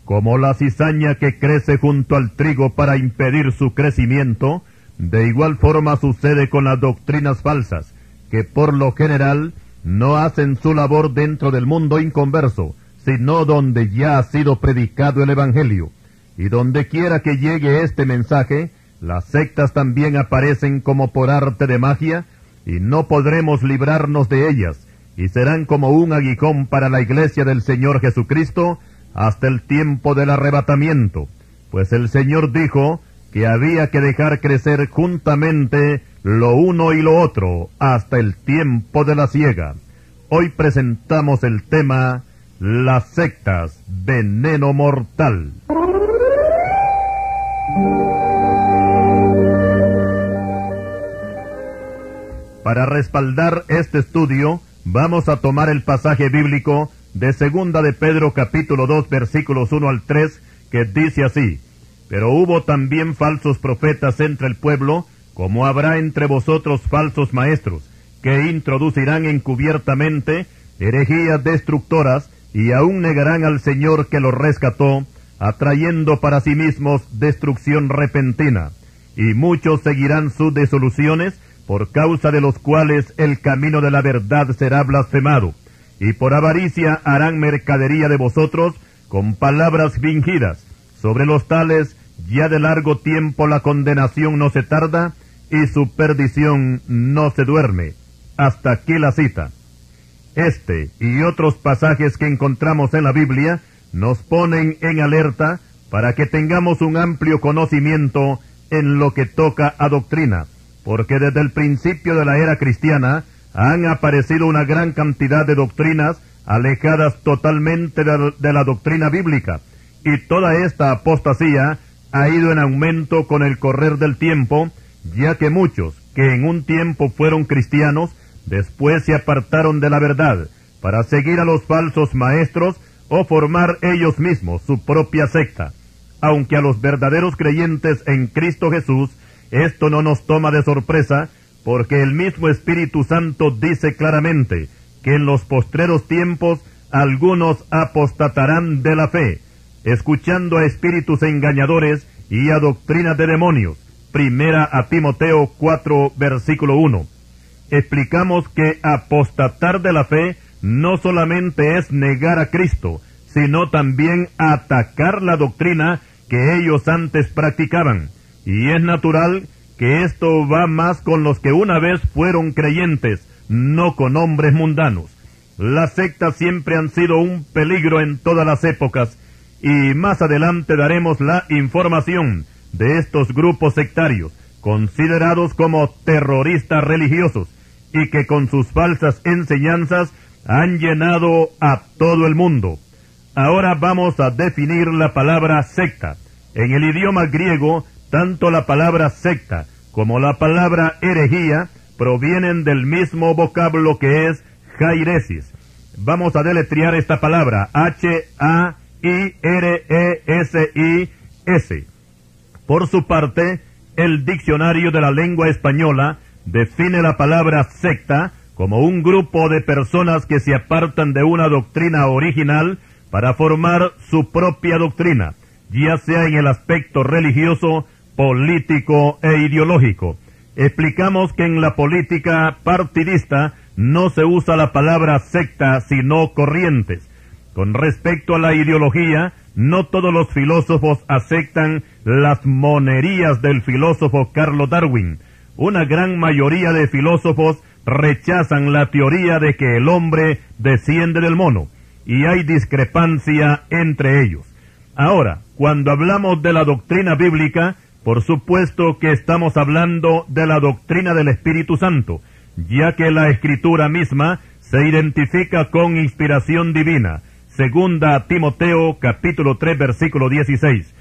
Como la cizaña que crece junto al trigo para impedir su crecimiento, de igual forma sucede con las doctrinas falsas, que por lo general no hacen su labor dentro del mundo inconverso, sino donde ya ha sido predicado el Evangelio. Y donde quiera que llegue este mensaje, las sectas también aparecen como por arte de magia, y no podremos librarnos de ellas, y serán como un aguijón para la iglesia del Señor Jesucristo hasta el tiempo del arrebatamiento. Pues el Señor dijo que había que dejar crecer juntamente lo uno y lo otro hasta el tiempo de la siega. Hoy presentamos el tema las sectas, veneno mortal. Para respaldar este estudio, vamos a tomar el pasaje bíblico de 2 de Pedro capítulo 2 versículos 1 al 3, que dice así: Pero hubo también falsos profetas entre el pueblo, como habrá entre vosotros falsos maestros, que introducirán encubiertamente herejías destructoras, y aún negarán al Señor que los rescató, atrayendo para sí mismos destrucción repentina. Y muchos seguirán sus disoluciones, por causa de los cuales el camino de la verdad será blasfemado. Y por avaricia harán mercadería de vosotros con palabras fingidas. Sobre los tales, ya de largo tiempo la condenación no se tarda, y su perdición no se duerme. Hasta aquí la cita. Este y otros pasajes que encontramos en la Biblia nos ponen en alerta para que tengamos un amplio conocimiento en lo que toca a doctrina, porque desde el principio de la era cristiana han aparecido una gran cantidad de doctrinas alejadas totalmente de la doctrina bíblica, y toda esta apostasía ha ido en aumento con el correr del tiempo, ya que muchos que en un tiempo fueron cristianos, después se apartaron de la verdad para seguir a los falsos maestros o formar ellos mismos su propia secta. Aunque a los verdaderos creyentes en Cristo Jesús esto no nos toma de sorpresa, porque el mismo Espíritu Santo dice claramente que en los postreros tiempos algunos apostatarán de la fe, escuchando a espíritus engañadores y a doctrinas de demonios. Primera a Timoteo 4, versículo 1. Explicamos que apostatar de la fe no solamente es negar a Cristo, sino también atacar la doctrina que ellos antes practicaban. Y es natural que esto va más con los que una vez fueron creyentes, no con hombres mundanos. Las sectas siempre han sido un peligro en todas las épocas, y más adelante daremos la información de estos grupos sectarios, considerados como terroristas religiosos, y que con sus falsas enseñanzas han llenado a todo el mundo. Ahora vamos a definir la palabra secta. En el idioma griego, tanto la palabra secta como la palabra herejía provienen del mismo vocablo que es jairesis. Vamos a deletrear esta palabra, H-A-I-R-E-S-I-S. Por su parte, el diccionario de la lengua española define la palabra secta como un grupo de personas que se apartan de una doctrina original para formar su propia doctrina, ya sea en el aspecto religioso, político e ideológico. Explicamos que en la política partidista no se usa la palabra secta, sino corrientes. Con respecto a la ideología, no todos los filósofos aceptan las monerías del filósofo Carlos Darwin. Una gran mayoría de filósofos rechazan la teoría de que el hombre desciende del mono, y hay discrepancia entre ellos. Ahora, cuando hablamos de la doctrina bíblica, por supuesto que estamos hablando de la doctrina del Espíritu Santo, ya que la Escritura misma se identifica con inspiración divina. Segunda a Timoteo capítulo 3 versículo 16.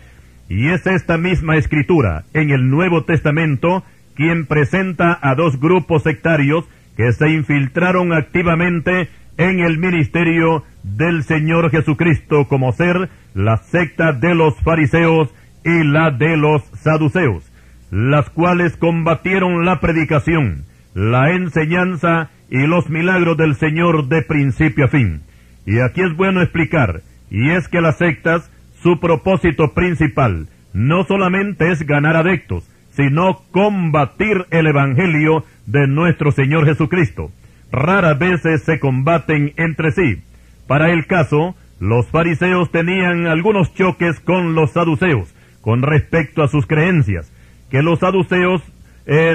Y es esta misma Escritura en el Nuevo Testamento quien presenta a dos grupos sectarios que se infiltraron activamente en el ministerio del Señor Jesucristo, como ser la secta de los fariseos y la de los saduceos, las cuales combatieron la predicación, la enseñanza y los milagros del Señor de principio a fin. Y aquí es bueno explicar, y es que las sectas su propósito principal no solamente es ganar adeptos, sino combatir el Evangelio de nuestro Señor Jesucristo. Raras veces se combaten entre sí. Para el caso, los fariseos tenían algunos choques con los saduceos con respecto a sus creencias, que los saduceos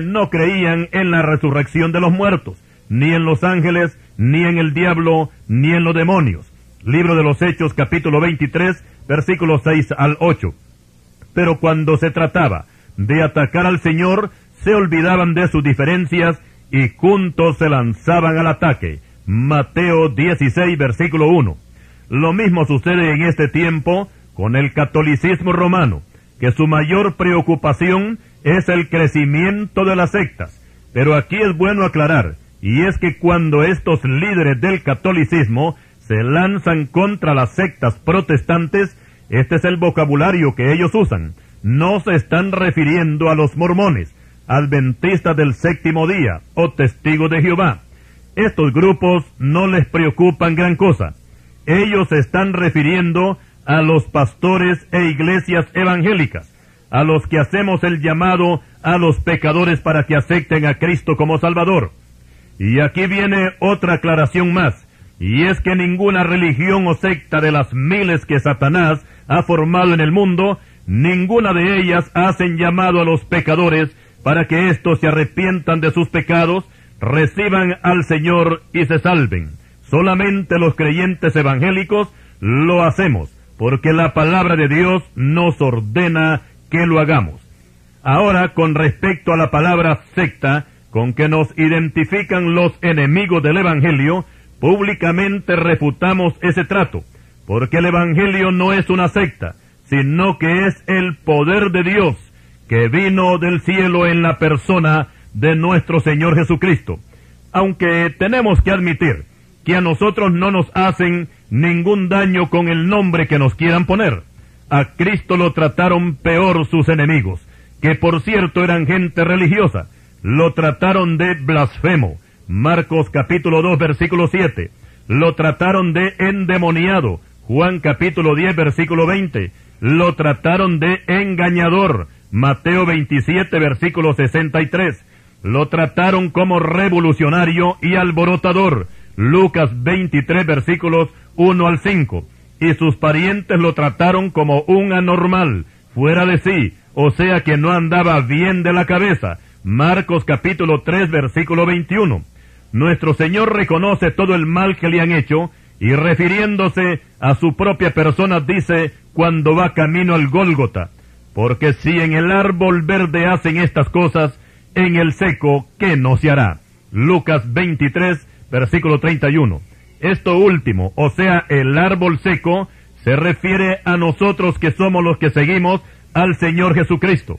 no creían en la resurrección de los muertos, ni en los ángeles, ni en el diablo, ni en los demonios. Libro de los Hechos, capítulo 23, versículos 6 al 8. Pero cuando se trataba de atacar al Señor, se olvidaban de sus diferencias y juntos se lanzaban al ataque. Mateo 16, versículo 1. Lo mismo sucede en este tiempo con el catolicismo romano, que su mayor preocupación es el crecimiento de las sectas. Pero aquí es bueno aclarar, y es que cuando estos líderes del catolicismo se lanzan contra las sectas protestantes, este es el vocabulario que ellos usan. No se están refiriendo a los mormones, adventistas del séptimo día o testigos de Jehová. Estos grupos no les preocupan gran cosa. Ellos se están refiriendo a los pastores e iglesias evangélicas, a los que hacemos el llamado a los pecadores para que acepten a Cristo como Salvador. Y aquí viene otra aclaración más, y es que ninguna religión o secta de las miles que Satanás ha formado en el mundo, ninguna de ellas hacen llamado a los pecadores para que éstos se arrepientan de sus pecados, reciban al Señor y se salven. Solamente los creyentes evangélicos lo hacemos, porque la palabra de Dios nos ordena que lo hagamos. Ahora, con respecto a la palabra secta, con que nos identifican los enemigos del Evangelio, públicamente refutamos ese trato, porque el Evangelio no es una secta, sino que es el poder de Dios, que vino del cielo en la persona de nuestro Señor Jesucristo. Aunque tenemos que admitir que a nosotros no nos hacen ningún daño con el nombre que nos quieran poner. A Cristo lo trataron peor sus enemigos, que por cierto eran gente religiosa. Lo trataron de blasfemo, Marcos capítulo 2 versículo 7. Lo trataron de endemoniado, Juan capítulo 10 versículo 20. Lo trataron de engañador, Mateo 27 versículo 63. Lo trataron como revolucionario y alborotador, Lucas 23 versículos 1 al 5. Y sus parientes lo trataron como un anormal, fuera de sí, o sea que no andaba bien de la cabeza, Marcos capítulo 3 versículo 21. Nuestro Señor reconoce todo el mal que le han hecho, y refiriéndose a su propia persona dice cuando va camino al Gólgota: porque si en el árbol verde hacen estas cosas, en el seco, ¿qué no se hará? Lucas 23, versículo 31. Esto último, o sea, el árbol seco, se refiere a nosotros que somos los que seguimos al Señor Jesucristo.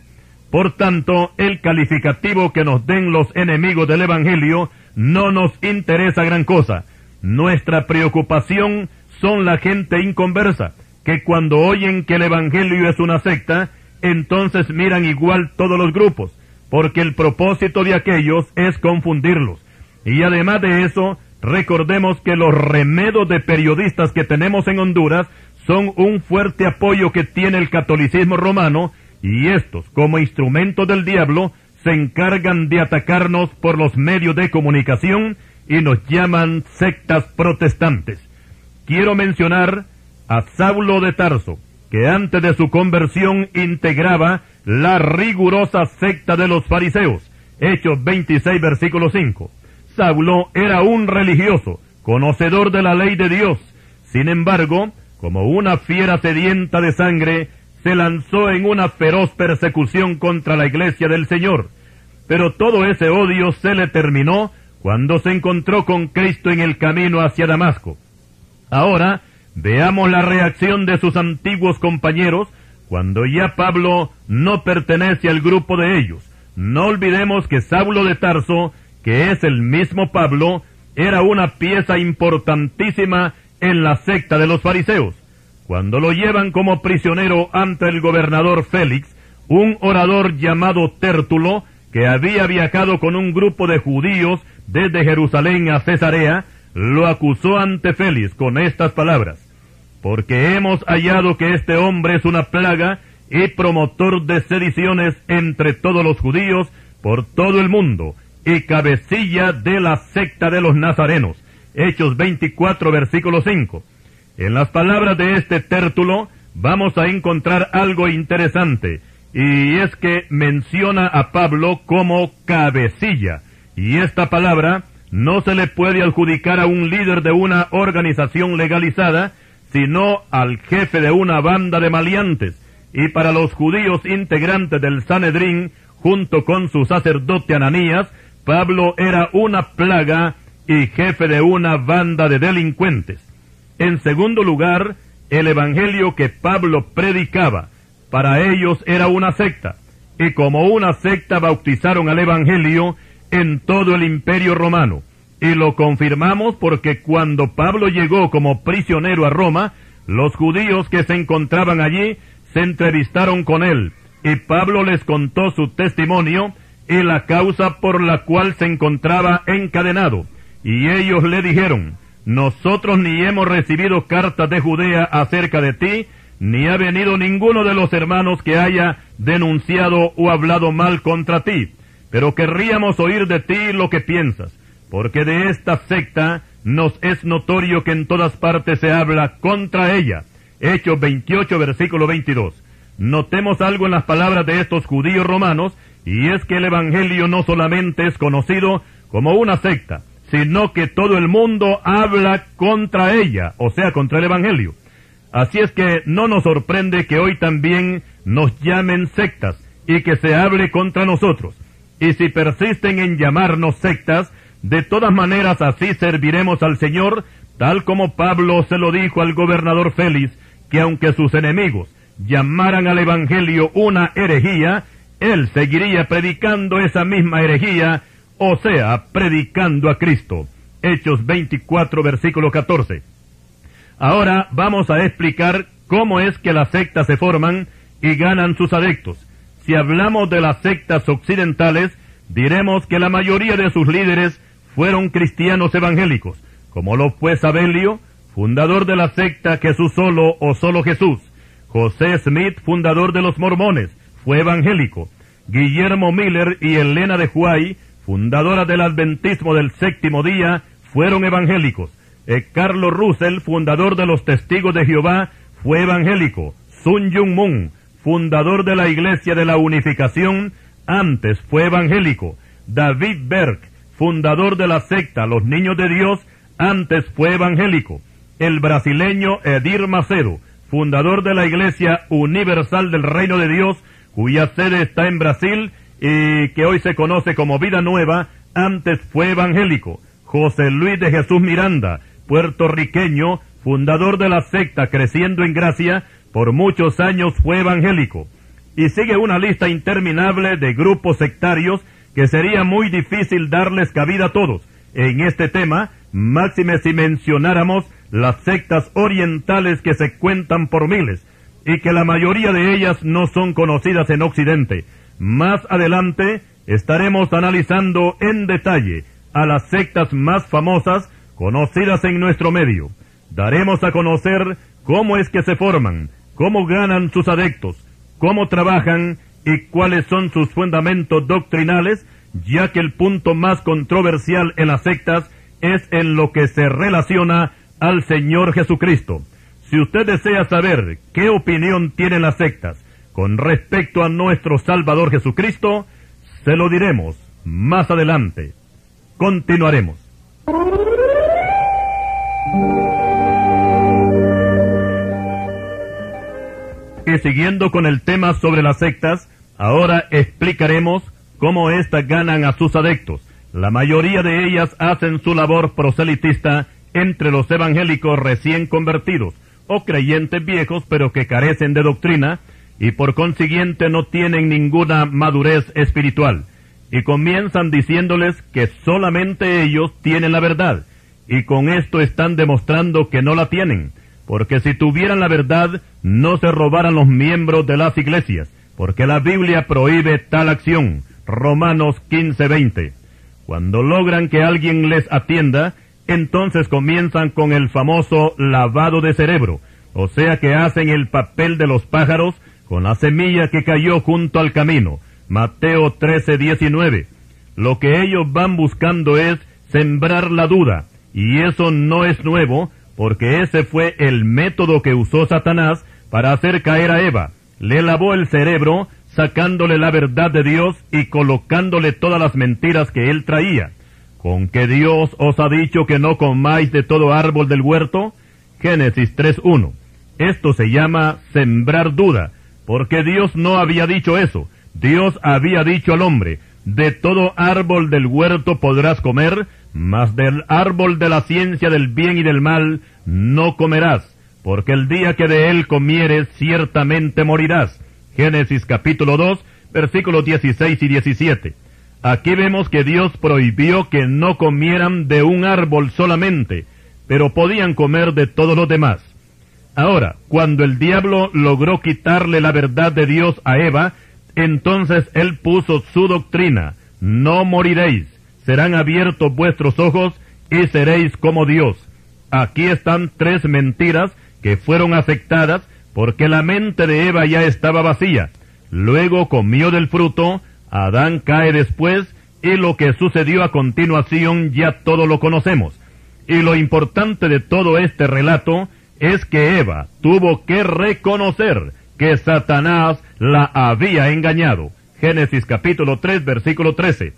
Por tanto, el calificativo que nos den los enemigos del Evangelio no nos interesa gran cosa. Nuestra preocupación son la gente inconversa, que cuando oyen que el Evangelio es una secta, entonces miran igual todos los grupos, porque el propósito de aquellos es confundirlos. Y además de eso, recordemos que los remedos de periodistas que tenemos en Honduras son un fuerte apoyo que tiene el catolicismo romano, y estos, como instrumentos del diablo, se encargan de atacarnos por los medios de comunicación y nos llaman sectas protestantes. Quiero mencionar a Saulo de Tarso, que antes de su conversión integraba la rigurosa secta de los fariseos, Hechos 26 versículo 5. Saulo era un religioso, conocedor de la ley de Dios. Sin embargo, como una fiera sedienta de sangre, se lanzó en una feroz persecución contra la iglesia del Señor. Pero todo ese odio se le terminó cuando se encontró con Cristo en el camino hacia Damasco. Ahora, veamos la reacción de sus antiguos compañeros cuando ya Pablo no pertenece al grupo de ellos. No olvidemos que Saulo de Tarso, que es el mismo Pablo, era una pieza importantísima en la secta de los fariseos. Cuando lo llevan como prisionero ante el gobernador Félix, un orador llamado Tértulo, que había viajado con un grupo de judíos desde Jerusalén a Cesarea, lo acusó ante Félix con estas palabras: porque hemos hallado que este hombre es una plaga y promotor de sediciones entre todos los judíos por todo el mundo, y cabecilla de la secta de los nazarenos. Hechos 24, versículo 5. En las palabras de este Tértulo vamos a encontrar algo interesante, y es que menciona a Pablo como cabecilla, y esta palabra no se le puede adjudicar a un líder de una organización legalizada, sino al jefe de una banda de maleantes, y para los judíos integrantes del Sanedrín, junto con su sacerdote Ananías, Pablo era una plaga y jefe de una banda de delincuentes. En segundo lugar, el evangelio que Pablo predicaba, para ellos era una secta, y como una secta bautizaron al evangelio en todo el imperio romano. Y lo confirmamos porque cuando Pablo llegó como prisionero a Roma, los judíos que se encontraban allí se entrevistaron con él, y Pablo les contó su testimonio y la causa por la cual se encontraba encadenado. Y ellos le dijeron: nosotros ni hemos recibido cartas de Judea acerca de ti, ni ha venido ninguno de los hermanos que haya denunciado o hablado mal contra ti, pero querríamos oír de ti lo que piensas, porque de esta secta nos es notorio que en todas partes se habla contra ella. Hechos 28, versículo 22. Notemos algo en las palabras de estos judíos romanos, y es que el evangelio no solamente es conocido como una secta, sino que todo el mundo habla contra ella, o sea, contra el evangelio. Así es que no nos sorprende que hoy también nos llamen sectas y que se hable contra nosotros. Y si persisten en llamarnos sectas, de todas maneras así serviremos al Señor, tal como Pablo se lo dijo al gobernador Félix, que aunque sus enemigos llamaran al evangelio una herejía, él seguiría predicando esa misma herejía, o sea, predicando a Cristo. Hechos 24, versículo 14. Ahora vamos a explicar cómo es que las sectas se forman y ganan sus adeptos. Si hablamos de las sectas occidentales, diremos que la mayoría de sus líderes fueron cristianos evangélicos, como lo fue Sabelio, fundador de la secta Jesús Solo o Solo Jesús. José Smith, fundador de los mormones, fue evangélico. Guillermo Miller y Elena de Huay, fundadora del adventismo del séptimo día, fueron evangélicos. Carlos Russell, fundador de los Testigos de Jehová, fue evangélico. Sun Myung Moon, fundador de la Iglesia de la Unificación, antes fue evangélico. David Berg, fundador de la secta Los Niños de Dios, antes fue evangélico. El brasileño Edir Macedo, fundador de la Iglesia Universal del Reino de Dios, cuya sede está en Brasil y que hoy se conoce como Vida Nueva, antes fue evangélico. José Luis de Jesús Miranda, puertorriqueño, fundador de la secta Creciendo en Gracia, por muchos años fue evangélico. Y sigue una lista interminable de grupos sectarios que sería muy difícil darles cabida a todos. En este tema, máxime si mencionáramos las sectas orientales que se cuentan por miles, y que la mayoría de ellas no son conocidas en Occidente. Más adelante estaremos analizando en detalle a las sectas más famosas conocidas en nuestro medio. Daremos a conocer cómo es que se forman, cómo ganan sus adeptos, cómo trabajan y cuáles son sus fundamentos doctrinales, ya que el punto más controversial en las sectas es en lo que se relaciona al Señor Jesucristo. Si usted desea saber qué opinión tienen las sectas con respecto a nuestro Salvador Jesucristo, se lo diremos más adelante. Continuaremos. Y siguiendo con el tema sobre las sectas, ahora explicaremos cómo éstas ganan a sus adeptos. La mayoría de ellas hacen su labor proselitista entre los evangélicos recién convertidos, o creyentes viejos pero que carecen de doctrina, y por consiguiente no tienen ninguna madurez espiritual, y comienzan diciéndoles que solamente ellos tienen la verdad, y con esto están demostrando que no la tienen, porque si tuvieran la verdad, no se robaran los miembros de las iglesias, porque la Biblia prohíbe tal acción. Romanos 15:20. Cuando logran que alguien les atienda, entonces comienzan con el famoso lavado de cerebro, o sea que hacen el papel de los pájaros con la semilla que cayó junto al camino. Mateo 13:19. Lo que ellos van buscando es sembrar la duda, y eso no es nuevo, porque ese fue el método que usó Satanás para hacer caer a Eva. Le lavó el cerebro, sacándole la verdad de Dios y colocándole todas las mentiras que él traía. ¿Con que Dios os ha dicho que no comáis de todo árbol del huerto? Génesis 3:1. Esto se llama sembrar duda, porque Dios no había dicho eso. Dios había dicho al hombre, de todo árbol del huerto podrás comer, mas del árbol de la ciencia del bien y del mal no comerás, porque el día que de él comieres ciertamente morirás. Génesis capítulo 2, versículos 16 y 17. Aquí vemos que Dios prohibió que no comieran de un árbol solamente, pero podían comer de todos los demás. Ahora, cuando el diablo logró quitarle la verdad de Dios a Eva, entonces él puso su doctrina: no moriréis, serán abiertos vuestros ojos y seréis como Dios. Aquí están 3 mentiras que fueron aceptadas porque la mente de Eva ya estaba vacía. Luego comió del fruto, Adán cae después, y lo que sucedió a continuación ya todo lo conocemos. Y lo importante de todo este relato es que Eva tuvo que reconocer que Satanás la había engañado. Génesis capítulo 3, versículo 13.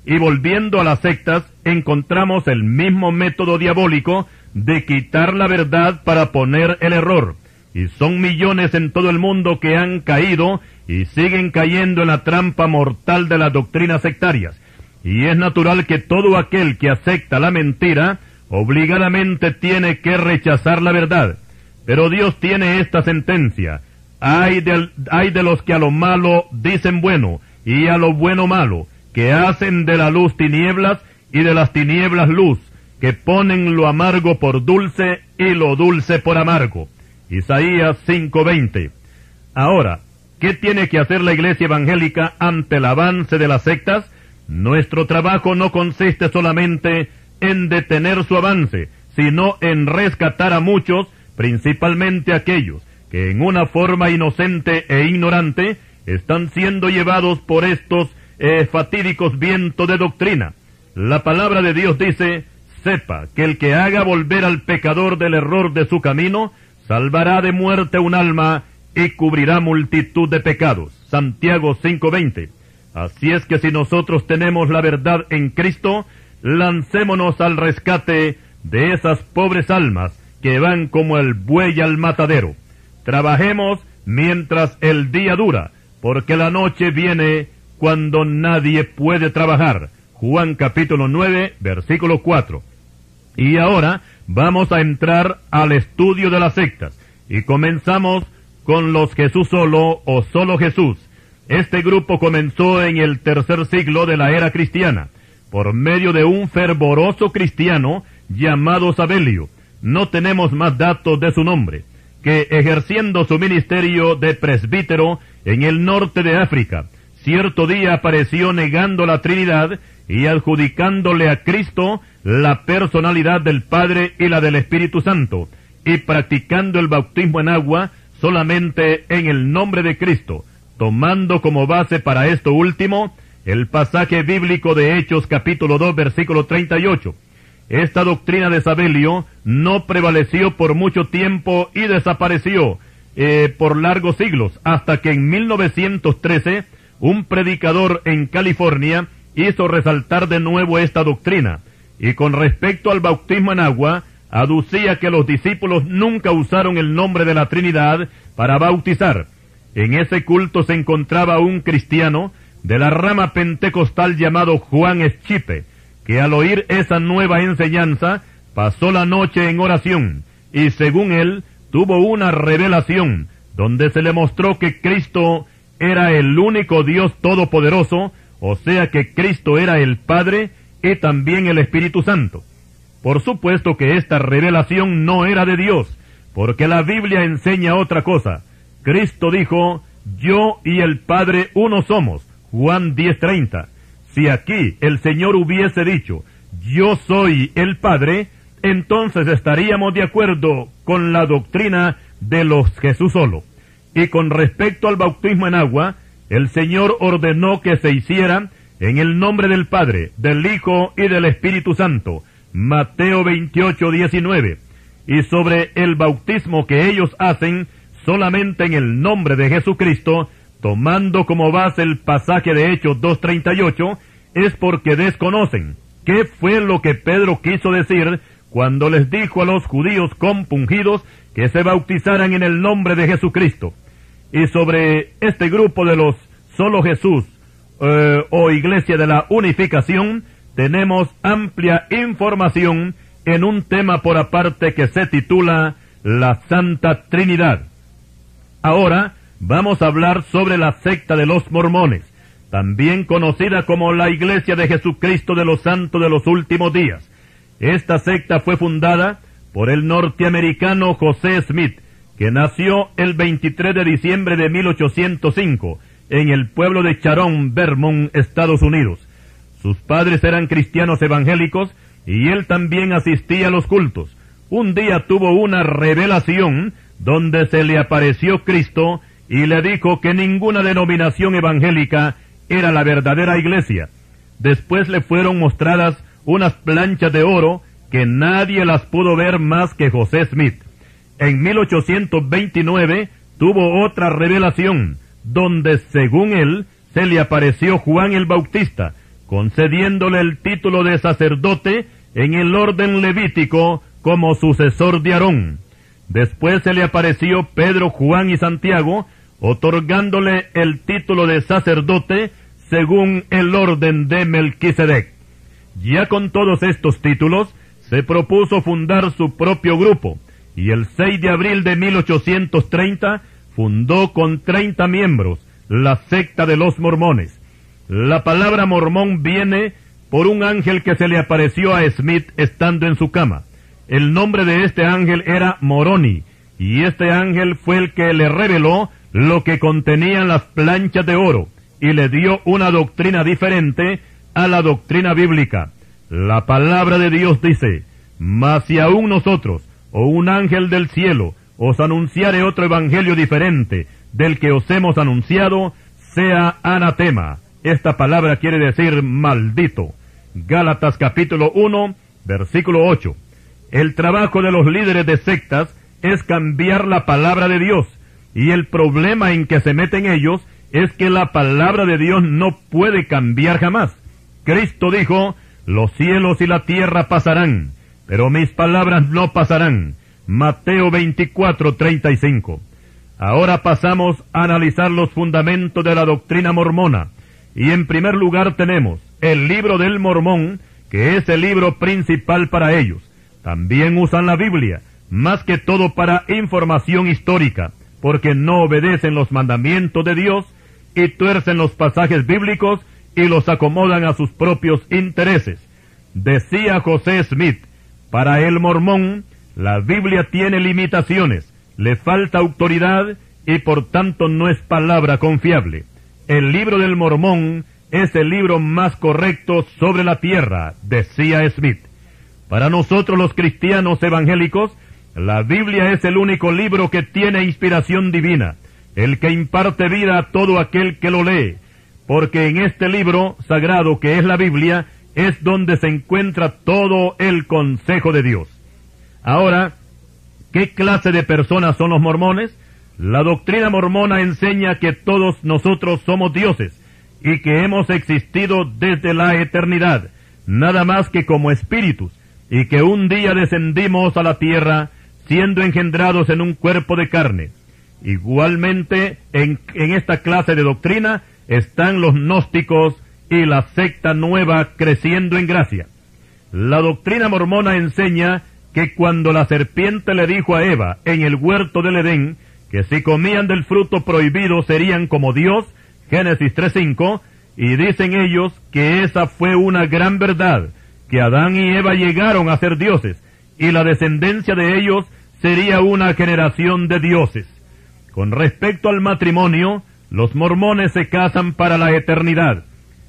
Y volviendo a las sectas, encontramos el mismo método diabólico de quitar la verdad para poner el error. Y son millones en todo el mundo que han caído y siguen cayendo en la trampa mortal de las doctrinas sectarias. Y es natural que todo aquel que acepta la mentira, obligadamente tiene que rechazar la verdad. Pero Dios tiene esta sentencia: Hay de los que a lo malo dicen bueno, y a lo bueno malo, que hacen de la luz tinieblas, y de las tinieblas luz, que ponen lo amargo por dulce, y lo dulce por amargo. Isaías 5:20. Ahora, ¿qué tiene que hacer la iglesia evangélica ante el avance de las sectas? Nuestro trabajo no consiste solamente en detener su avance, sino en rescatar a muchos, principalmente aquellos que en una forma inocente e ignorante están siendo llevados por estos fatídicos vientos de doctrina. La palabra de Dios dice: sepa que el que haga volver al pecador del error de su camino, salvará de muerte un alma y cubrirá multitud de pecados. Santiago 5:20. Así es que si nosotros tenemos la verdad en Cristo, lancémonos al rescate de esas pobres almas que van como el buey al matadero. Trabajemos mientras el día dura, porque la noche viene cuando nadie puede trabajar. Juan capítulo 9, versículo 4. Y ahora vamos a entrar al estudio de las sectas, y comenzamos con los Jesús solo o solo Jesús. Este grupo comenzó en el 3er siglo de la era cristiana, por medio de un fervoroso cristiano llamado Sabelio. No tenemos más datos de su nombre, que ejerciendo su ministerio de presbítero en el norte de África, cierto día apareció negando la Trinidad y adjudicándole a Cristo la personalidad del Padre y la del Espíritu Santo, y practicando el bautismo en agua solamente en el nombre de Cristo, tomando como base para esto último el pasaje bíblico de Hechos capítulo 2 versículo 38. Esta doctrina de Sabelio no prevaleció por mucho tiempo y desapareció por largos siglos, hasta que en 1913 un predicador en California hizo resaltar de nuevo esta doctrina, y con respecto al bautismo en agua, aducía que los discípulos nunca usaron el nombre de la Trinidad para bautizar. En ese culto se encontraba un cristiano de la rama pentecostal llamado Juan Eschipe, que al oír esa nueva enseñanza pasó la noche en oración, y según él tuvo una revelación donde se le mostró que Cristo era el único Dios todopoderoso, o sea que Cristo era el Padre y también el Espíritu Santo. Por supuesto que esta revelación no era de Dios, porque la Biblia enseña otra cosa. Cristo dijo: yo y el Padre uno somos, Juan 10:30. Si aquí el Señor hubiese dicho: yo soy el Padre, entonces estaríamos de acuerdo con la doctrina de los Jesús solo. Y con respecto al bautismo en agua, el Señor ordenó que se hiciera en el nombre del Padre, del Hijo y del Espíritu Santo. Mateo 28:19. Y sobre el bautismo que ellos hacen solamente en el nombre de Jesucristo, tomando como base el pasaje de Hechos 2:38, es porque desconocen qué fue lo que Pedro quiso decir cuando les dijo a los judíos compungidos que se bautizaran en el nombre de Jesucristo. Y sobre este grupo de los solo Jesús, o Iglesia de la Unificación, tenemos amplia información en un tema por aparte que se titula La Santa Trinidad. Ahora vamos a hablar sobre la secta de los mormones, también conocida como la Iglesia de Jesucristo de los Santos de los Últimos Días. Esta secta fue fundada por el norteamericano José Smith, que nació el 23 de diciembre de 1805 en el pueblo de Sharon, Vermont, Estados Unidos. Sus padres eran cristianos evangélicos y él también asistía a los cultos. Un día tuvo una revelación donde se le apareció Cristo y le dijo que ninguna denominación evangélica era la verdadera iglesia. Después le fueron mostradas unas planchas de oro que nadie las pudo ver más que José Smith. En 1829 tuvo otra revelación, donde según él se le apareció Juan el Bautista, concediéndole el título de sacerdote en el orden levítico como sucesor de Aarón. Después se le apareció Pedro, Juan y Santiago, otorgándole el título de sacerdote según el orden de Melquisedec. Ya con todos estos títulos, se propuso fundar su propio grupo, y el 6 de abril de 1830 fundó con 30 miembros la secta de los mormones. La palabra mormón viene por un ángel que se le apareció a Smith estando en su cama. El nombre de este ángel era Moroni, y este ángel fue el que le reveló lo que contenían las planchas de oro, y le dio una doctrina diferente a la doctrina bíblica. La palabra de Dios dice: mas si aún nosotros, o un ángel del cielo, os anunciare otro evangelio diferente del que os hemos anunciado, sea anatema. Esta palabra quiere decir maldito. Gálatas capítulo 1, versículo 8. El trabajo de los líderes de sectas es cambiar la palabra de Dios, y el problema en que se meten ellos es que la palabra de Dios no puede cambiar jamás. Cristo dijo: los cielos y la tierra pasarán, pero mis palabras no pasarán. Mateo 24:35. Ahora pasamos a analizar los fundamentos de la doctrina mormona. Y en primer lugar tenemos el libro del Mormón, que es el libro principal para ellos. También usan la Biblia, más que todo para información histórica, porque no obedecen los mandamientos de Dios y tuercen los pasajes bíblicos y los acomodan a sus propios intereses. Decía José Smith: para el mormón, la Biblia tiene limitaciones, le falta autoridad y por tanto no es palabra confiable. El libro del Mormón es el libro más correcto sobre la tierra, decía Smith. Para nosotros los cristianos evangélicos, la Biblia es el único libro que tiene inspiración divina, el que imparte vida a todo aquel que lo lee, porque en este libro sagrado que es la Biblia, es donde se encuentra todo el consejo de Dios. Ahora, ¿qué clase de personas son los mormones? La doctrina mormona enseña que todos nosotros somos dioses y que hemos existido desde la eternidad, nada más que como espíritus, y que un día descendimos a la tierra siendo engendrados en un cuerpo de carne. Igualmente, en esta clase de doctrina están los gnósticos y la secta nueva creciendo en gracia. La doctrina mormona enseña que cuando la serpiente le dijo a Eva en el huerto del Edén que si comían del fruto prohibido serían como Dios, Génesis 3:5, y dicen ellos que esa fue una gran verdad, que Adán y Eva llegaron a ser dioses, y la descendencia de ellos sería una generación de dioses. Con respecto al matrimonio, los mormones se casan para la eternidad,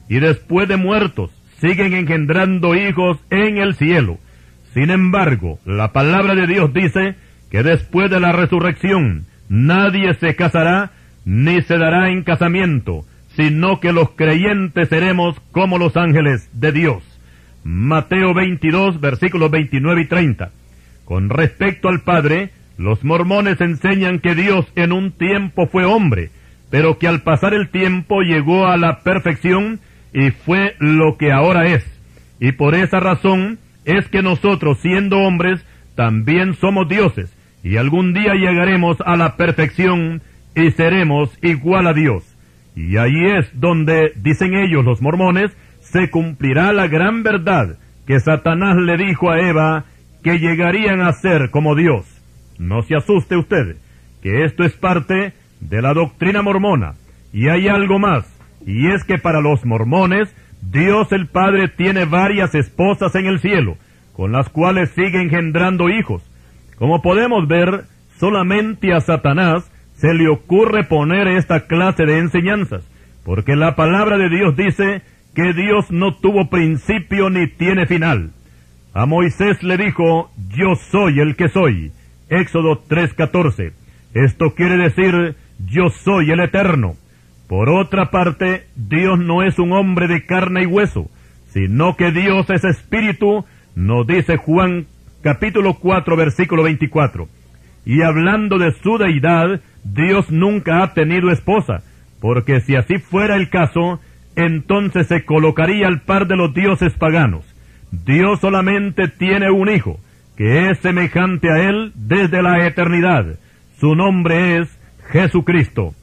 y después de muertos siguen engendrando hijos en el cielo. Sin embargo, la palabra de Dios dice que después de la resurrección nadie se casará ni se dará en casamiento, sino que los creyentes seremos como los ángeles de Dios. Mateo 22, versículos 29 y 30. Con respecto al Padre, los mormones enseñan que Dios en un tiempo fue hombre, pero que al pasar el tiempo llegó a la perfección y fue lo que ahora es. Y por esa razón es que nosotros, siendo hombres, también somos dioses, y algún día llegaremos a la perfección y seremos igual a Dios. Y ahí es donde, dicen ellos los mormones, se cumplirá la gran verdad que Satanás le dijo a Eva, que llegarían a ser como Dios. No se asuste usted, que esto es parte de la doctrina mormona. Y hay algo más, y es que para los mormones, Dios el Padre tiene varias esposas en el cielo, con las cuales sigue engendrando hijos. Como podemos ver, solamente a Satanás se le ocurre poner esta clase de enseñanzas, porque la palabra de Dios dice que Dios no tuvo principio ni tiene final. A Moisés le dijo, yo soy el que soy. Éxodo 3:14. Esto quiere decir, yo soy el Eterno. Por otra parte, Dios no es un hombre de carne y hueso, sino que Dios es espíritu, nos dice Juan capítulo 4, versículo 24. Y hablando de su deidad, Dios nunca ha tenido esposa, porque si así fuera el caso, entonces se colocaría al par de los dioses paganos. Dios solamente tiene un hijo, que es semejante a él desde la eternidad. Su nombre es Jesucristo.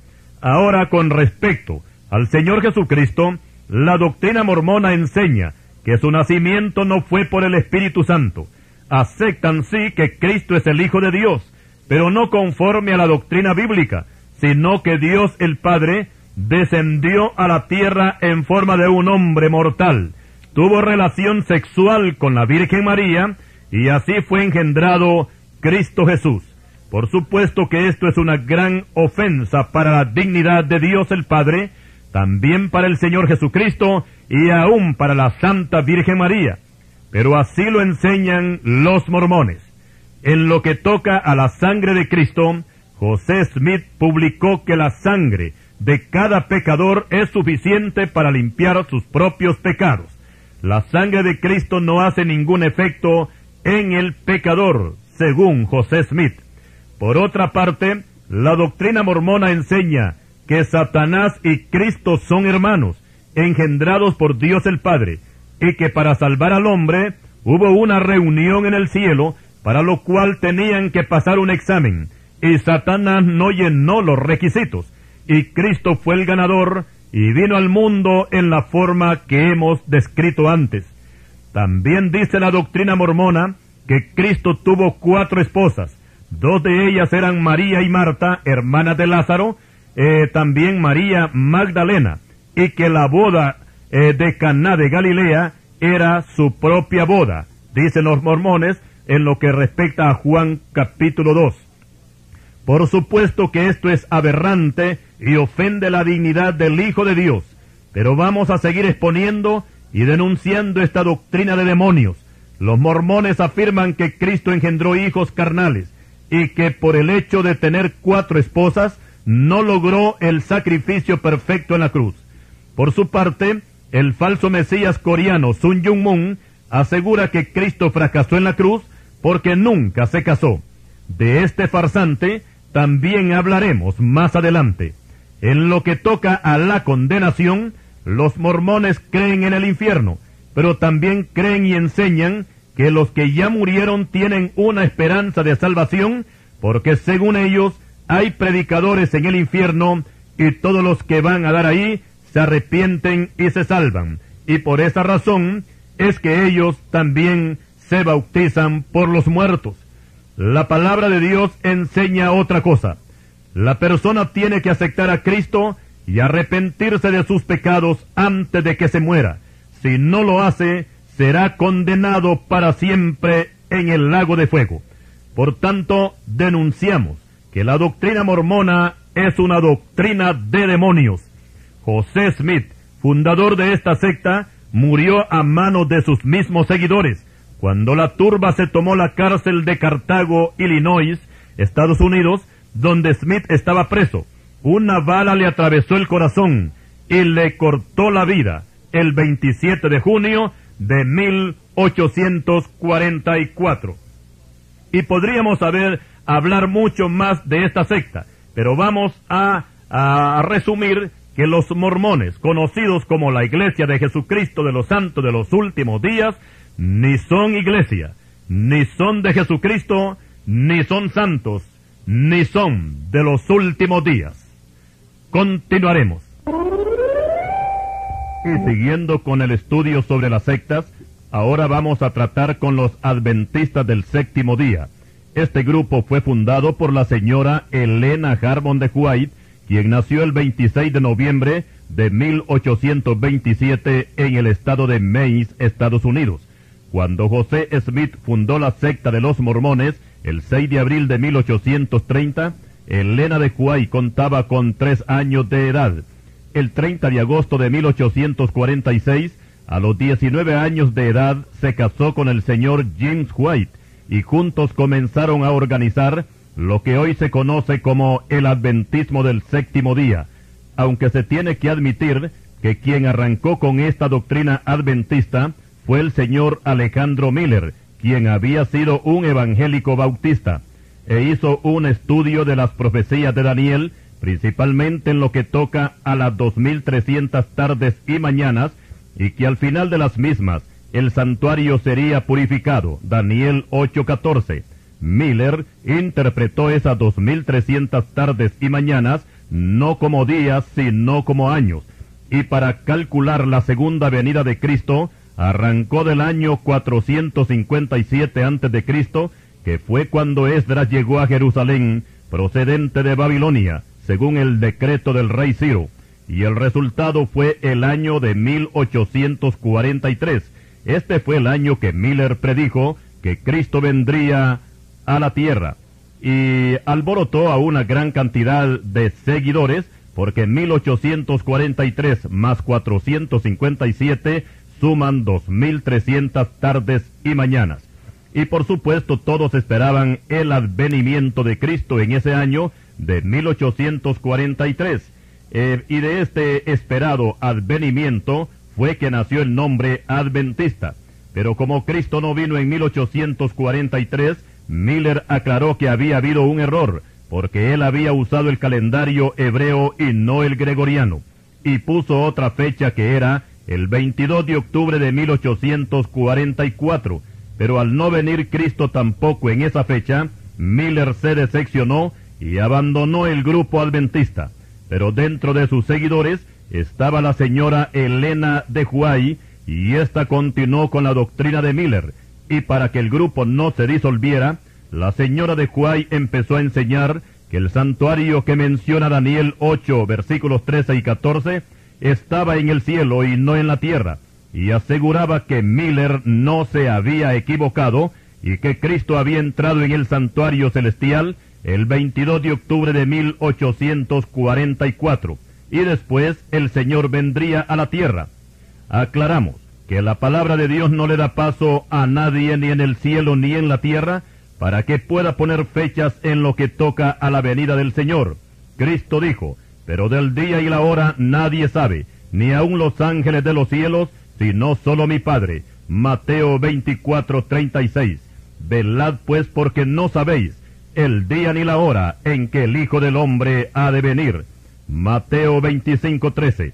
Ahora, con respecto al Señor Jesucristo, la doctrina mormona enseña que su nacimiento no fue por el Espíritu Santo. Aceptan sí que Cristo es el Hijo de Dios, pero no conforme a la doctrina bíblica, sino que Dios el Padre descendió a la tierra en forma de un hombre mortal, tuvo relación sexual con la Virgen María, y así fue engendrado Cristo Jesús. Por supuesto que esto es una gran ofensa para la dignidad de Dios el Padre, también para el Señor Jesucristo, y aún para la Santa Virgen María. Pero así lo enseñan los mormones. En lo que toca a la sangre de Cristo, José Smith publicó que la sangre de cada pecador es suficiente para limpiar sus propios pecados. La sangre de Cristo no hace ningún efecto en el pecador, según José Smith. Por otra parte, la doctrina mormona enseña que Satanás y Cristo son hermanos, engendrados por Dios el Padre, y que para salvar al hombre hubo una reunión en el cielo, para lo cual tenían que pasar un examen, y Satanás no llenó los requisitos, y Cristo fue el ganador, y vino al mundo en la forma que hemos descrito antes. También dice la doctrina mormona que Cristo tuvo 4 esposas, 2 de ellas eran María y Marta, hermanas de Lázaro, también María Magdalena, y que la boda de Caná de Galilea era su propia boda, dicen los mormones, en lo que respecta a Juan capítulo 2. Por supuesto que esto es aberrante y ofende la dignidad del Hijo de Dios, pero vamos a seguir exponiendo y denunciando esta doctrina de demonios. Los mormones afirman que Cristo engendró hijos carnales, y que por el hecho de tener 4 esposas, no logró el sacrificio perfecto en la cruz. Por su parte, el falso mesías coreano Sun Myung Moon asegura que Cristo fracasó en la cruz porque nunca se casó. De este farsante también hablaremos más adelante. En lo que toca a la condenación, los mormones creen en el infierno, pero también creen y enseñan que los que ya murieron tienen una esperanza de salvación, porque según ellos hay predicadores en el infierno, y todos los que van a dar ahí se arrepienten y se salvan, y por esa razón es que ellos también se bautizan por los muertos. La palabra de Dios enseña otra cosa. La persona tiene que aceptar a Cristo y arrepentirse de sus pecados antes de que se muera. Si no lo hace, será condenado para siempre en el lago de fuego. Por tanto, denunciamos que la doctrina mormona es una doctrina de demonios. José Smith, fundador de esta secta, murió a manos de sus mismos seguidores, cuando la turba se tomó la cárcel de Cartago, Illinois, Estados Unidos, donde Smith estaba preso. Una bala le atravesó el corazón y le cortó la vida el 27 de junio de 1844. Y podríamos hablar mucho más de esta secta, pero vamos a resumir que los mormones, conocidos como la Iglesia de Jesucristo de los Santos de los Últimos Días, ni son iglesia, ni son de Jesucristo, ni son santos, ni son de los últimos días. Continuaremos. Y siguiendo con el estudio sobre las sectas, ahora vamos a tratar con los adventistas del séptimo día. Este grupo fue fundado por la señora Helena Harmon de White, quien nació el 26 de noviembre de 1827 en el estado de Maine, Estados Unidos. Cuando José Smith fundó la secta de los mormones, el 6 de abril de 1830, Helena de White contaba con 3 años de edad. El 30 de agosto de 1846, a los 19 años de edad, se casó con el señor James White, y juntos comenzaron a organizar lo que hoy se conoce como el adventismo del séptimo día, aunque se tiene que admitir que quien arrancó con esta doctrina adventista fue el señor Alejandro Miller, quien había sido un evangélico bautista, e hizo un estudio de las profecías de Daniel, principalmente en lo que toca a las 2300 tardes y mañanas, y que al final de las mismas el santuario sería purificado, Daniel 8:14. Miller interpretó esas 2300 tardes y mañanas no como días, sino como años, y para calcular la segunda venida de Cristo, arrancó del año 457 a.C., que fue cuando Esdras llegó a Jerusalén, procedente de Babilonia, según el decreto del rey Ciro, y el resultado fue el año de 1843. Este fue el año que Miller predijo que Cristo vendría a la tierra, y alborotó a una gran cantidad de seguidores, porque 1843 más 457 suman 2300 tardes y mañanas. Y por supuesto todos esperaban el advenimiento de Cristo en ese año de 1843. Y de este esperado advenimiento fue que nació el nombre adventista. Pero como Cristo no vino en 1843, Miller aclaró que había habido un error, porque él había usado el calendario hebreo y no el gregoriano, y puso otra fecha que era el 22 de octubre de 1844, pero al no venir Cristo tampoco en esa fecha, Miller se decepcionó y abandonó el grupo adventista. Pero dentro de sus seguidores estaba la señora Helena de White, y ésta continuó con la doctrina de Miller, y para que el grupo no se disolviera, la señora de White empezó a enseñar que el santuario que menciona Daniel 8, versículos 13 y 14, estaba en el cielo y no en la tierra, y aseguraba que Miller no se había equivocado, y que Cristo había entrado en el santuario celestial el 22 de octubre de 1844, y después el Señor vendría a la tierra. Aclaramos que la palabra de Dios no le da paso a nadie ni en el cielo ni en la tierra para que pueda poner fechas en lo que toca a la venida del Señor. Cristo dijo: pero del día y la hora nadie sabe, ni aun los ángeles de los cielos, sino solo mi Padre. Mateo 24:36. Velad pues, porque no sabéis el día ni la hora en que el Hijo del Hombre ha de venir. Mateo 25:13.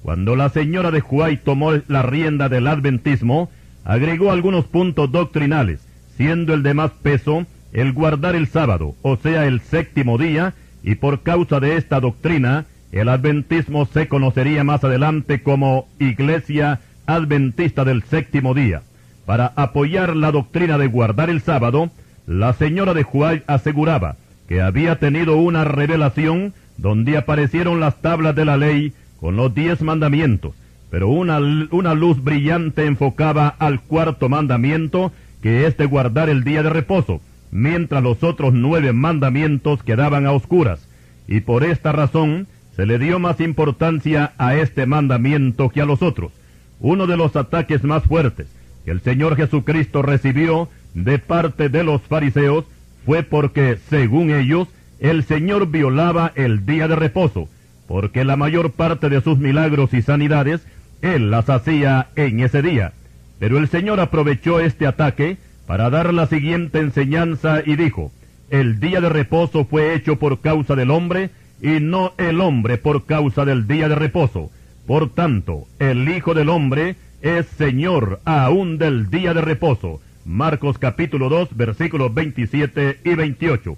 Cuando la señora de White tomó la rienda del adventismo, agregó algunos puntos doctrinales, siendo el de más peso el guardar el sábado, o sea, el séptimo día, y por causa de esta doctrina, el adventismo se conocería más adelante como Iglesia Adventista del Séptimo Día. Para apoyar la doctrina de guardar el sábado, la señora de White aseguraba que había tenido una revelación donde aparecieron las tablas de la ley con los 10 mandamientos, pero una luz brillante enfocaba al cuarto mandamiento, que es de guardar el día de reposo, mientras los otros 9 mandamientos quedaban a oscuras, y por esta razón se le dio más importancia a este mandamiento que a los otros. Uno de los ataques más fuertes que el Señor Jesucristo recibió de parte de los fariseos fue porque, según ellos, el Señor violaba el día de reposo, porque la mayor parte de sus milagros y sanidades, Él las hacía en ese día. Pero el Señor aprovechó este ataque para dar la siguiente enseñanza y dijo: el día de reposo fue hecho por causa del hombre, y no el hombre por causa del día de reposo. Por tanto, el Hijo del Hombre es Señor aún del día de reposo. Marcos capítulo 2, versículos 27 y 28.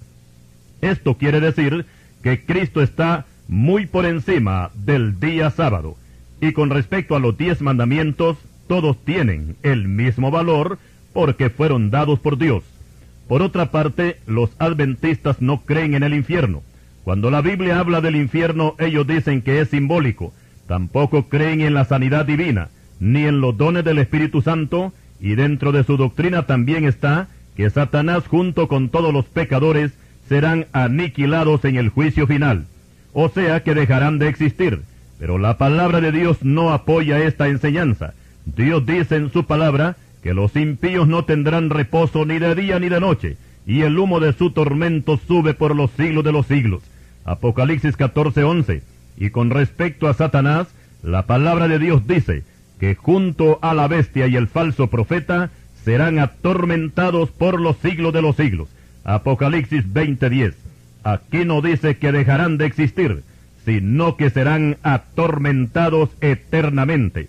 Esto quiere decir que Cristo está muy por encima del día sábado. Y con respecto a los 10 mandamientos, todos tienen el mismo valor porque fueron dados por Dios. Por otra parte, los adventistas no creen en el infierno. Cuando la Biblia habla del infierno, ellos dicen que es simbólico. Tampoco creen en la sanidad divina, ni en los dones del Espíritu Santo, y dentro de su doctrina también está que Satanás junto con todos los pecadores serán aniquilados en el juicio final. O sea que dejarán de existir. Pero la palabra de Dios no apoya esta enseñanza. Dios dice en su palabra que los impíos no tendrán reposo ni de día ni de noche, y el humo de su tormento sube por los siglos de los siglos. Apocalipsis 14:11. Y con respecto a Satanás, la palabra de Dios dice que junto a la bestia y el falso profeta serán atormentados por los siglos de los siglos. Apocalipsis 20:10. Aquí no dice que dejarán de existir, sino que serán atormentados eternamente.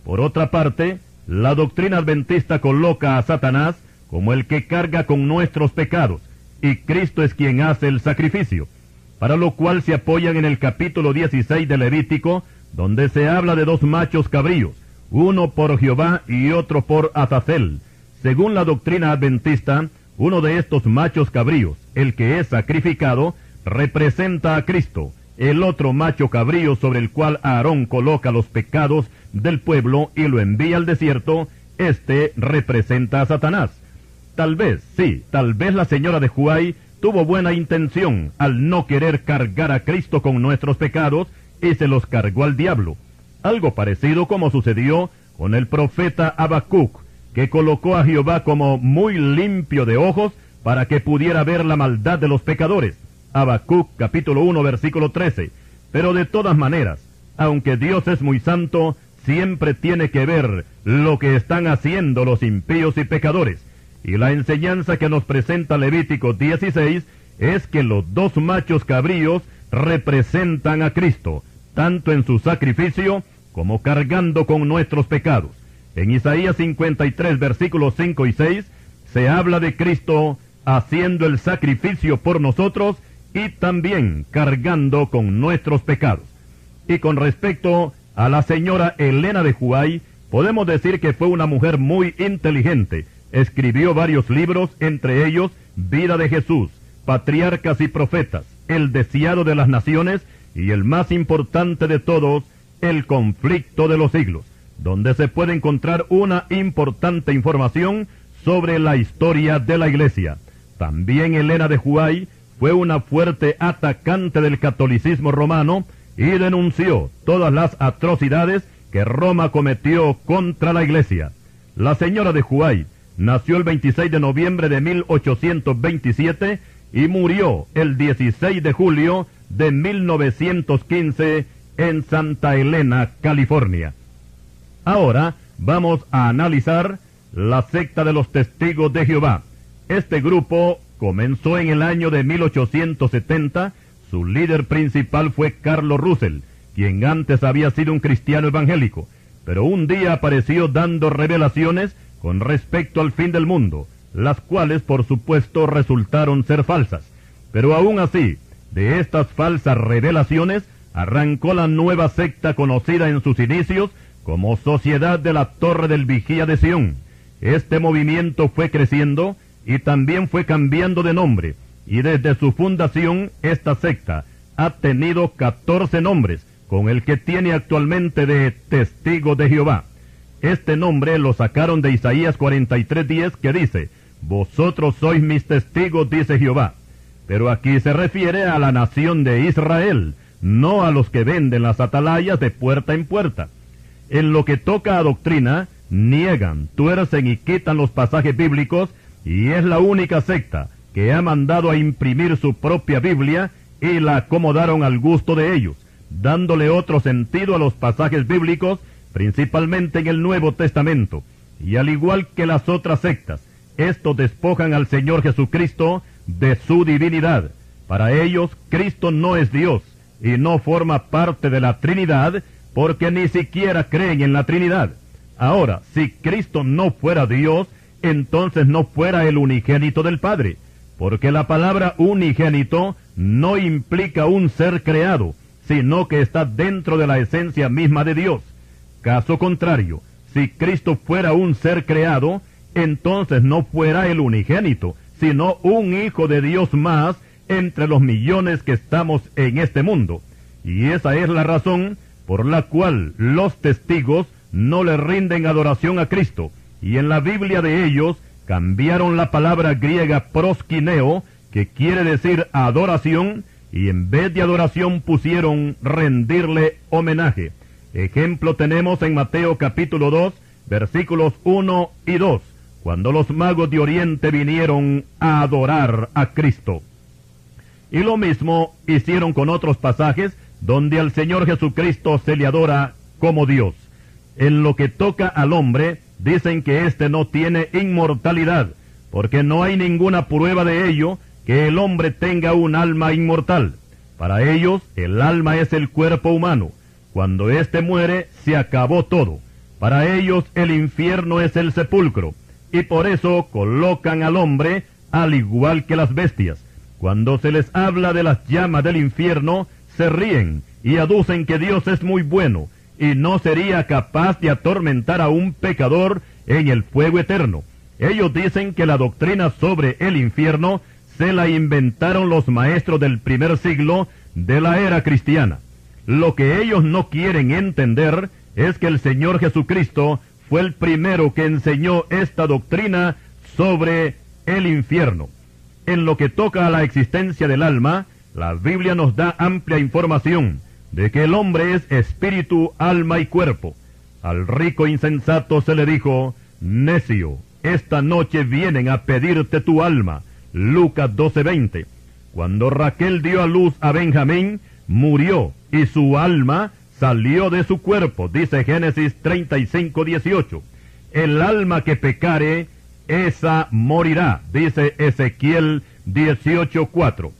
Por otra parte, la doctrina adventista coloca a Satanás como el que carga con nuestros pecados, y Cristo es quien hace el sacrificio, para lo cual se apoyan en el capítulo 16 de Levítico, donde se habla de 2 machos cabríos, uno por Jehová y otro por Azazel. Según la doctrina adventista, uno de estos machos cabríos, el que es sacrificado, representa a Cristo. El otro macho cabrío sobre el cual Aarón coloca los pecados del pueblo y lo envía al desierto, este representa a Satanás. Tal vez la señora de Huay tuvo buena intención al no querer cargar a Cristo con nuestros pecados y se los cargó al diablo. Algo parecido como sucedió con el profeta Habacuc, que colocó a Jehová como muy limpio de ojos para que pudiera ver la maldad de los pecadores. Habacuc capítulo 1 versículo 13. Pero de todas maneras, aunque Dios es muy santo, siempre tiene que ver lo que están haciendo los impíos y pecadores. Y la enseñanza que nos presenta Levítico 16 es que los 2 machos cabríos representan a Cristo, tanto en su sacrificio como cargando con nuestros pecados. En Isaías 53 versículos 5 y 6 se habla de Cristo haciendo el sacrificio por nosotros y también cargando con nuestros pecados. Y con respecto a la señora Elena de Huay, podemos decir que fue una mujer muy inteligente. Escribió varios libros, entre ellos Vida de Jesús, Patriarcas y Profetas, El Deseado de las Naciones y el más importante de todos, El Conflicto de los Siglos, donde se puede encontrar una importante información sobre la historia de la Iglesia. También Elena de Huay fue una fuerte atacante del catolicismo romano y denunció todas las atrocidades que Roma cometió contra la Iglesia. La señora de Huay nació el 26 de noviembre de 1827 y murió el 16 de julio de 1915 en Santa Elena, California. Ahora vamos a analizar la secta de los Testigos de Jehová. Este grupo comenzó en el año de 1870. Su líder principal fue Carlos Russell, quien antes había sido un cristiano evangélico, pero un día apareció dando revelaciones con respecto al fin del mundo, las cuales por supuesto resultaron ser falsas. Pero aún así, de estas falsas revelaciones arrancó la nueva secta conocida en sus inicios como Sociedad de la Torre del Vigía de Sión. Este movimiento fue creciendo y también fue cambiando de nombre, y desde su fundación esta secta ha tenido 14 nombres, con el que tiene actualmente de Testigos de Jehová. Este nombre lo sacaron de Isaías 43:10, que dice: vosotros sois mis testigos, dice Jehová. Pero aquí se refiere a la nación de Israel, no a los que venden las atalayas de puerta en puerta. En lo que toca a doctrina, niegan, tuercen y quitan los pasajes bíblicos, y es la única secta que ha mandado a imprimir su propia Biblia y la acomodaron al gusto de ellos, dándole otro sentido a los pasajes bíblicos, principalmente en el Nuevo Testamento. Y al igual que las otras sectas, estos despojan al Señor Jesucristo de su divinidad. Para ellos, Cristo no es Dios y no forma parte de la Trinidad, porque ni siquiera creen en la Trinidad. Ahora, si Cristo no fuera Dios, entonces no fuera el unigénito del Padre, porque la palabra unigénito no implica un ser creado, sino que está dentro de la esencia misma de Dios. Caso contrario, si Cristo fuera un ser creado, entonces no fuera el unigénito, sino un hijo de Dios más entre los millones que estamos en este mundo. Y esa es la razón por la cual los testigos no le rinden adoración a Cristo, y en la Biblia de ellos cambiaron la palabra griega proskineo, que quiere decir adoración, y en vez de adoración pusieron rendirle homenaje. Ejemplo tenemos en Mateo capítulo 2, versículos 1 y 2, cuando los magos de Oriente vinieron a adorar a Cristo. Y lo mismo hicieron con otros pasajes donde al Señor Jesucristo se le adora como Dios. En lo que toca al hombre, dicen que éste no tiene inmortalidad, porque no hay ninguna prueba de ello que el hombre tenga un alma inmortal. Para ellos, el alma es el cuerpo humano. Cuando éste muere, se acabó todo. Para ellos, el infierno es el sepulcro, y por eso colocan al hombre al igual que las bestias. Cuando se les habla de las llamas del infierno, se ríen y aducen que Dios es muy bueno y no sería capaz de atormentar a un pecador en el fuego eterno. Ellos dicen que la doctrina sobre el infierno se la inventaron los maestros del primer siglo de la era cristiana. Lo que ellos no quieren entender es que el Señor Jesucristo fue el primero que enseñó esta doctrina sobre el infierno. En lo que toca a la existencia del alma, la Biblia nos da amplia información de que el hombre es espíritu, alma y cuerpo. Al rico insensato se le dijo: necio, esta noche vienen a pedirte tu alma. Lucas 12:20. Cuando Raquel dio a luz a Benjamín, murió y su alma salió de su cuerpo, dice Génesis 35:18. El alma que pecare, esa morirá, dice Ezequiel 18:4.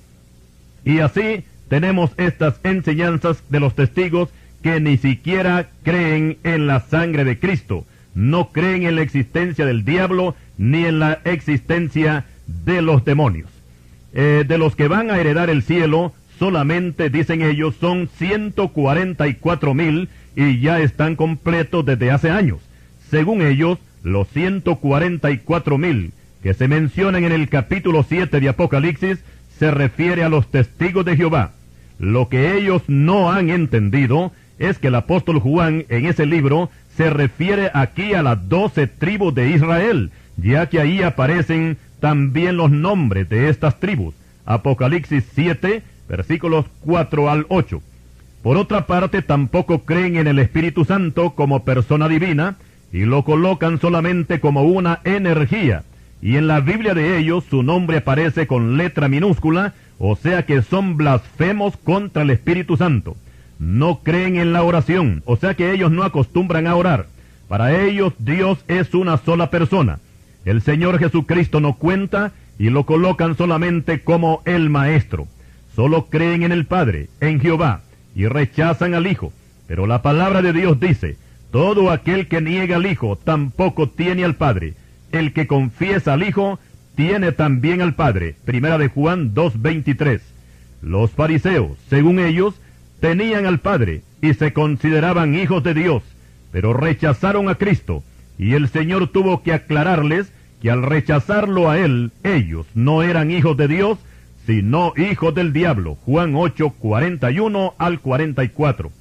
Y así tenemos estas enseñanzas de los testigos que ni siquiera creen en la sangre de Cristo, no creen en la existencia del diablo ni en la existencia de los demonios. De los que van a heredar el cielo, solamente, dicen ellos, son 144,000 y ya están completos desde hace años. Según ellos, los 144,000 que se mencionan en el capítulo 7 de Apocalipsis se refiere a los testigos de Jehová. Lo que ellos no han entendido es que el apóstol Juan en ese libro se refiere aquí a las 12 tribus de Israel, ya que ahí aparecen también los nombres de estas tribus. Apocalipsis 7, versículos 4 al 8. Por otra parte, tampoco creen en el Espíritu Santo como persona divina, y lo colocan solamente como una energía. Y en la Biblia de ellos su nombre aparece con letra minúscula, o sea que son blasfemos contra el Espíritu Santo. No creen en la oración, o sea que ellos no acostumbran a orar. Para ellos Dios es una sola persona. El Señor Jesucristo no cuenta y lo colocan solamente como el Maestro. Solo creen en el Padre, en Jehová, y rechazan al Hijo. Pero la palabra de Dios dice: todo aquel que niega al Hijo tampoco tiene al Padre. El que confiesa al Hijo tiene también al Padre. Primera de Juan 2:23. Los fariseos, según ellos, tenían al Padre y se consideraban hijos de Dios, pero rechazaron a Cristo, y el Señor tuvo que aclararles que al rechazarlo a Él, ellos no eran hijos de Dios, sino hijos del diablo. Juan 8:41 al 44.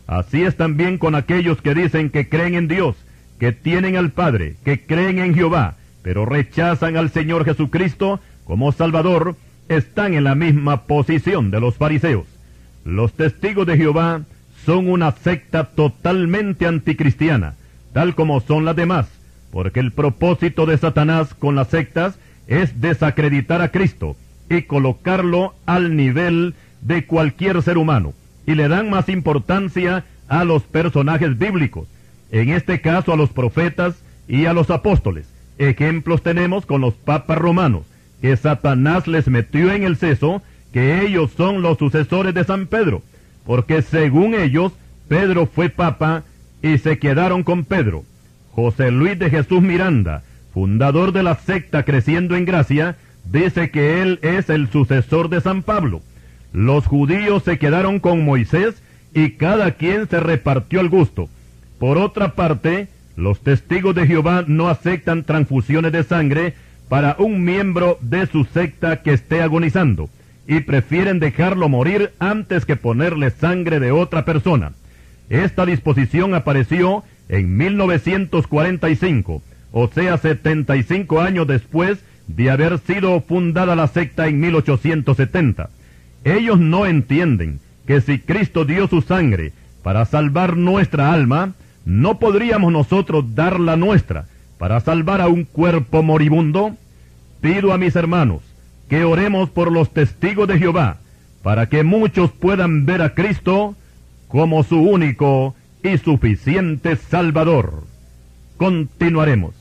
Así es también con aquellos que dicen que creen en Dios, que tienen al Padre, que creen en Jehová, pero rechazan al Señor Jesucristo como Salvador, están en la misma posición de los fariseos. Los testigos de Jehová son una secta totalmente anticristiana, tal como son las demás, porque el propósito de Satanás con las sectas es desacreditar a Cristo y colocarlo al nivel de cualquier ser humano, y le dan más importancia a los personajes bíblicos, en este caso a los profetas y a los apóstoles. Ejemplos tenemos con los papas romanos, que Satanás les metió en el seso que ellos son los sucesores de San Pedro, porque según ellos, Pedro fue papa y se quedaron con Pedro. José Luis de Jesús Miranda, fundador de la secta Creciendo en Gracia, dice que él es el sucesor de San Pablo. Los judíos se quedaron con Moisés y cada quien se repartió al gusto. Por otra parte, los testigos de Jehová no aceptan transfusiones de sangre para un miembro de su secta que esté agonizando, y prefieren dejarlo morir antes que ponerle sangre de otra persona. Esta disposición apareció en 1945, o sea 75 años después de haber sido fundada la secta en 1870. Ellos no entienden que si Cristo dio su sangre para salvar nuestra alma, ¿no podríamos nosotros dar la nuestra para salvar a un cuerpo moribundo? Pido a mis hermanos que oremos por los testigos de Jehová, para que muchos puedan ver a Cristo como su único y suficiente Salvador. Continuaremos.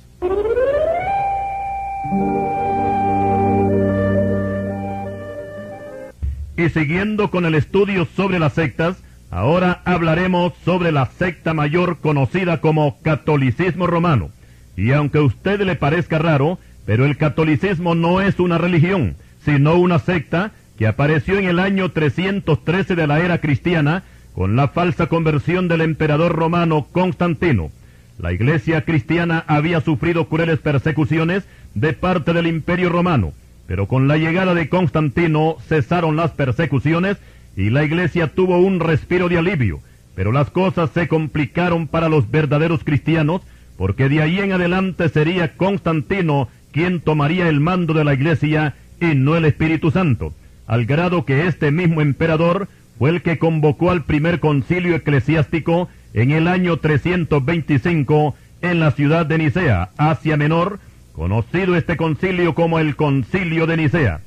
Y siguiendo con el estudio sobre las sectas, ahora hablaremos sobre la secta mayor conocida como catolicismo romano. Y aunque a usted le parezca raro, pero el catolicismo no es una religión, sino una secta que apareció en el año 313 de la era cristiana con la falsa conversión del emperador romano Constantino. La iglesia cristiana había sufrido crueles persecuciones de parte del imperio romano, pero con la llegada de Constantino cesaron las persecuciones y la iglesia tuvo un respiro de alivio, pero las cosas se complicaron para los verdaderos cristianos, porque de ahí en adelante sería Constantino quien tomaría el mando de la iglesia y no el Espíritu Santo, al grado que este mismo emperador fue el que convocó al primer concilio eclesiástico en el año 325 en la ciudad de Nicea, Asia Menor, conocido este concilio como el Concilio de Nicea.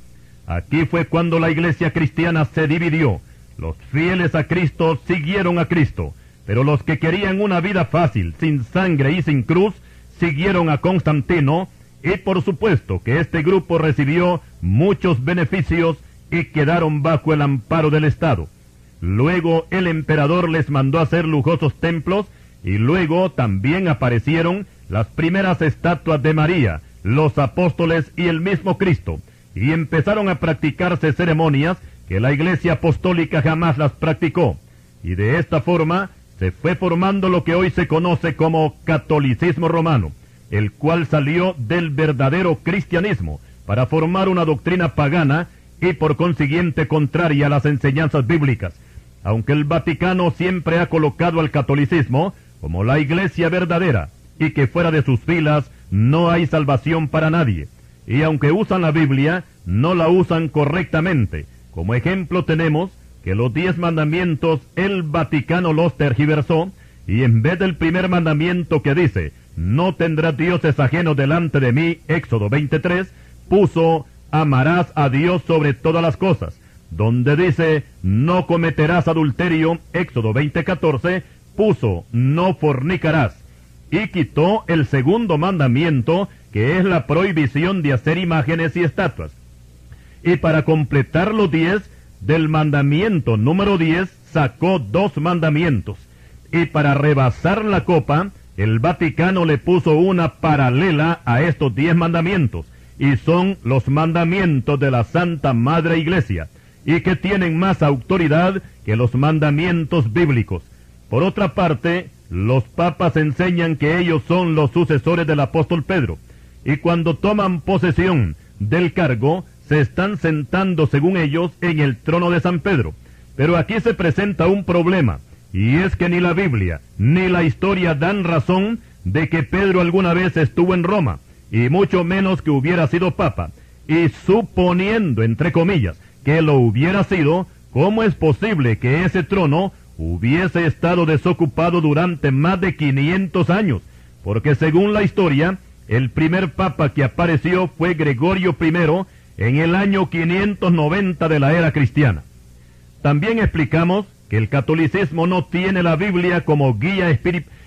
Aquí fue cuando la iglesia cristiana se dividió. Los fieles a Cristo siguieron a Cristo, pero los que querían una vida fácil, sin sangre y sin cruz, siguieron a Constantino, y por supuesto que este grupo recibió muchos beneficios y quedaron bajo el amparo del Estado. Luego el emperador les mandó hacer lujosos templos, y luego también aparecieron las primeras estatuas de María, los apóstoles y el mismo Cristo, y empezaron a practicarse ceremonias que la iglesia apostólica jamás las practicó, y de esta forma se fue formando lo que hoy se conoce como catolicismo romano, el cual salió del verdadero cristianismo para formar una doctrina pagana y por consiguiente contraria a las enseñanzas bíblicas, aunque el Vaticano siempre ha colocado al catolicismo como la iglesia verdadera, y que fuera de sus filas no hay salvación para nadie, y aunque usan la Biblia, no la usan correctamente. Como ejemplo tenemos que los 10 mandamientos el Vaticano los tergiversó, y en vez del primer mandamiento que dice, no tendrás dioses ajenos delante de mí, Éxodo 23, puso, amarás a Dios sobre todas las cosas. Donde dice, no cometerás adulterio, Éxodo 20:14, puso, no fornicarás. Y quitó el segundo mandamiento, que es la prohibición de hacer imágenes y estatuas. Y para completar los 10, del mandamiento número 10, sacó 2 mandamientos. Y para rebasar la copa, el Vaticano le puso una paralela a estos 10 mandamientos, y son los mandamientos de la Santa Madre Iglesia, y que tienen más autoridad que los mandamientos bíblicos. Por otra parte, los papas enseñan que ellos son los sucesores del apóstol Pedro, y cuando toman posesión del cargo, se están sentando, según ellos, en el trono de San Pedro. Pero aquí se presenta un problema, y es que ni la Biblia ni la historia dan razón de que Pedro alguna vez estuvo en Roma, y mucho menos que hubiera sido papa. Y suponiendo, entre comillas, que lo hubiera sido, ¿cómo es posible que ese trono hubiese estado desocupado durante más de 500 años? Porque según la historia, El primer papa que apareció fue Gregorio I en el año 590 de la era cristiana. También explicamos que el catolicismo no tiene la Biblia como guía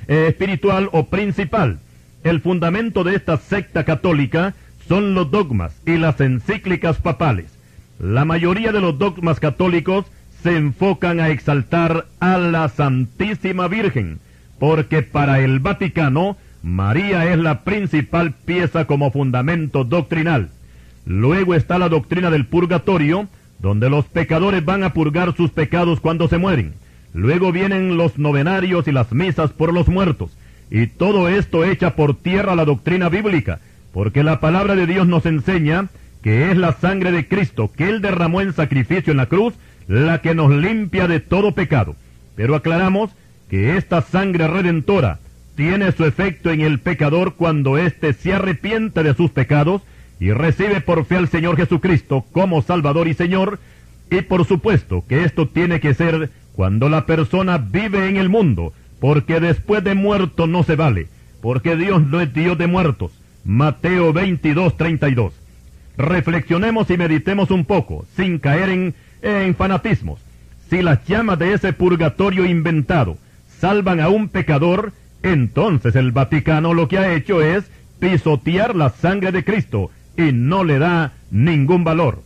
espiritual o principal. El fundamento de esta secta católica son los dogmas y las encíclicas papales. La mayoría de los dogmas católicos se enfocan a exaltar a la Santísima Virgen, porque para el Vaticano, María es la principal pieza como fundamento doctrinal. Luego está la doctrina del purgatorio, donde los pecadores van a purgar sus pecados cuando se mueren. Luego vienen los novenarios y las misas por los muertos. Y todo esto echa por tierra la doctrina bíblica, porque la palabra de Dios nos enseña que es la sangre de Cristo que Él derramó en sacrificio en la cruz, la que nos limpia de todo pecado. Pero aclaramos que esta sangre redentora tiene su efecto en el pecador cuando éste se arrepiente de sus pecados y recibe por fe al Señor Jesucristo como Salvador y Señor, y por supuesto que esto tiene que ser cuando la persona vive en el mundo, porque después de muerto no se vale, porque Dios no es Dios de muertos. Mateo 22:32. Reflexionemos y meditemos un poco, sin caer en fanatismos. Si las llamas de ese purgatorio inventado salvan a un pecador, entonces el Vaticano lo que ha hecho es pisotear la sangre de Cristo y no le da ningún valor.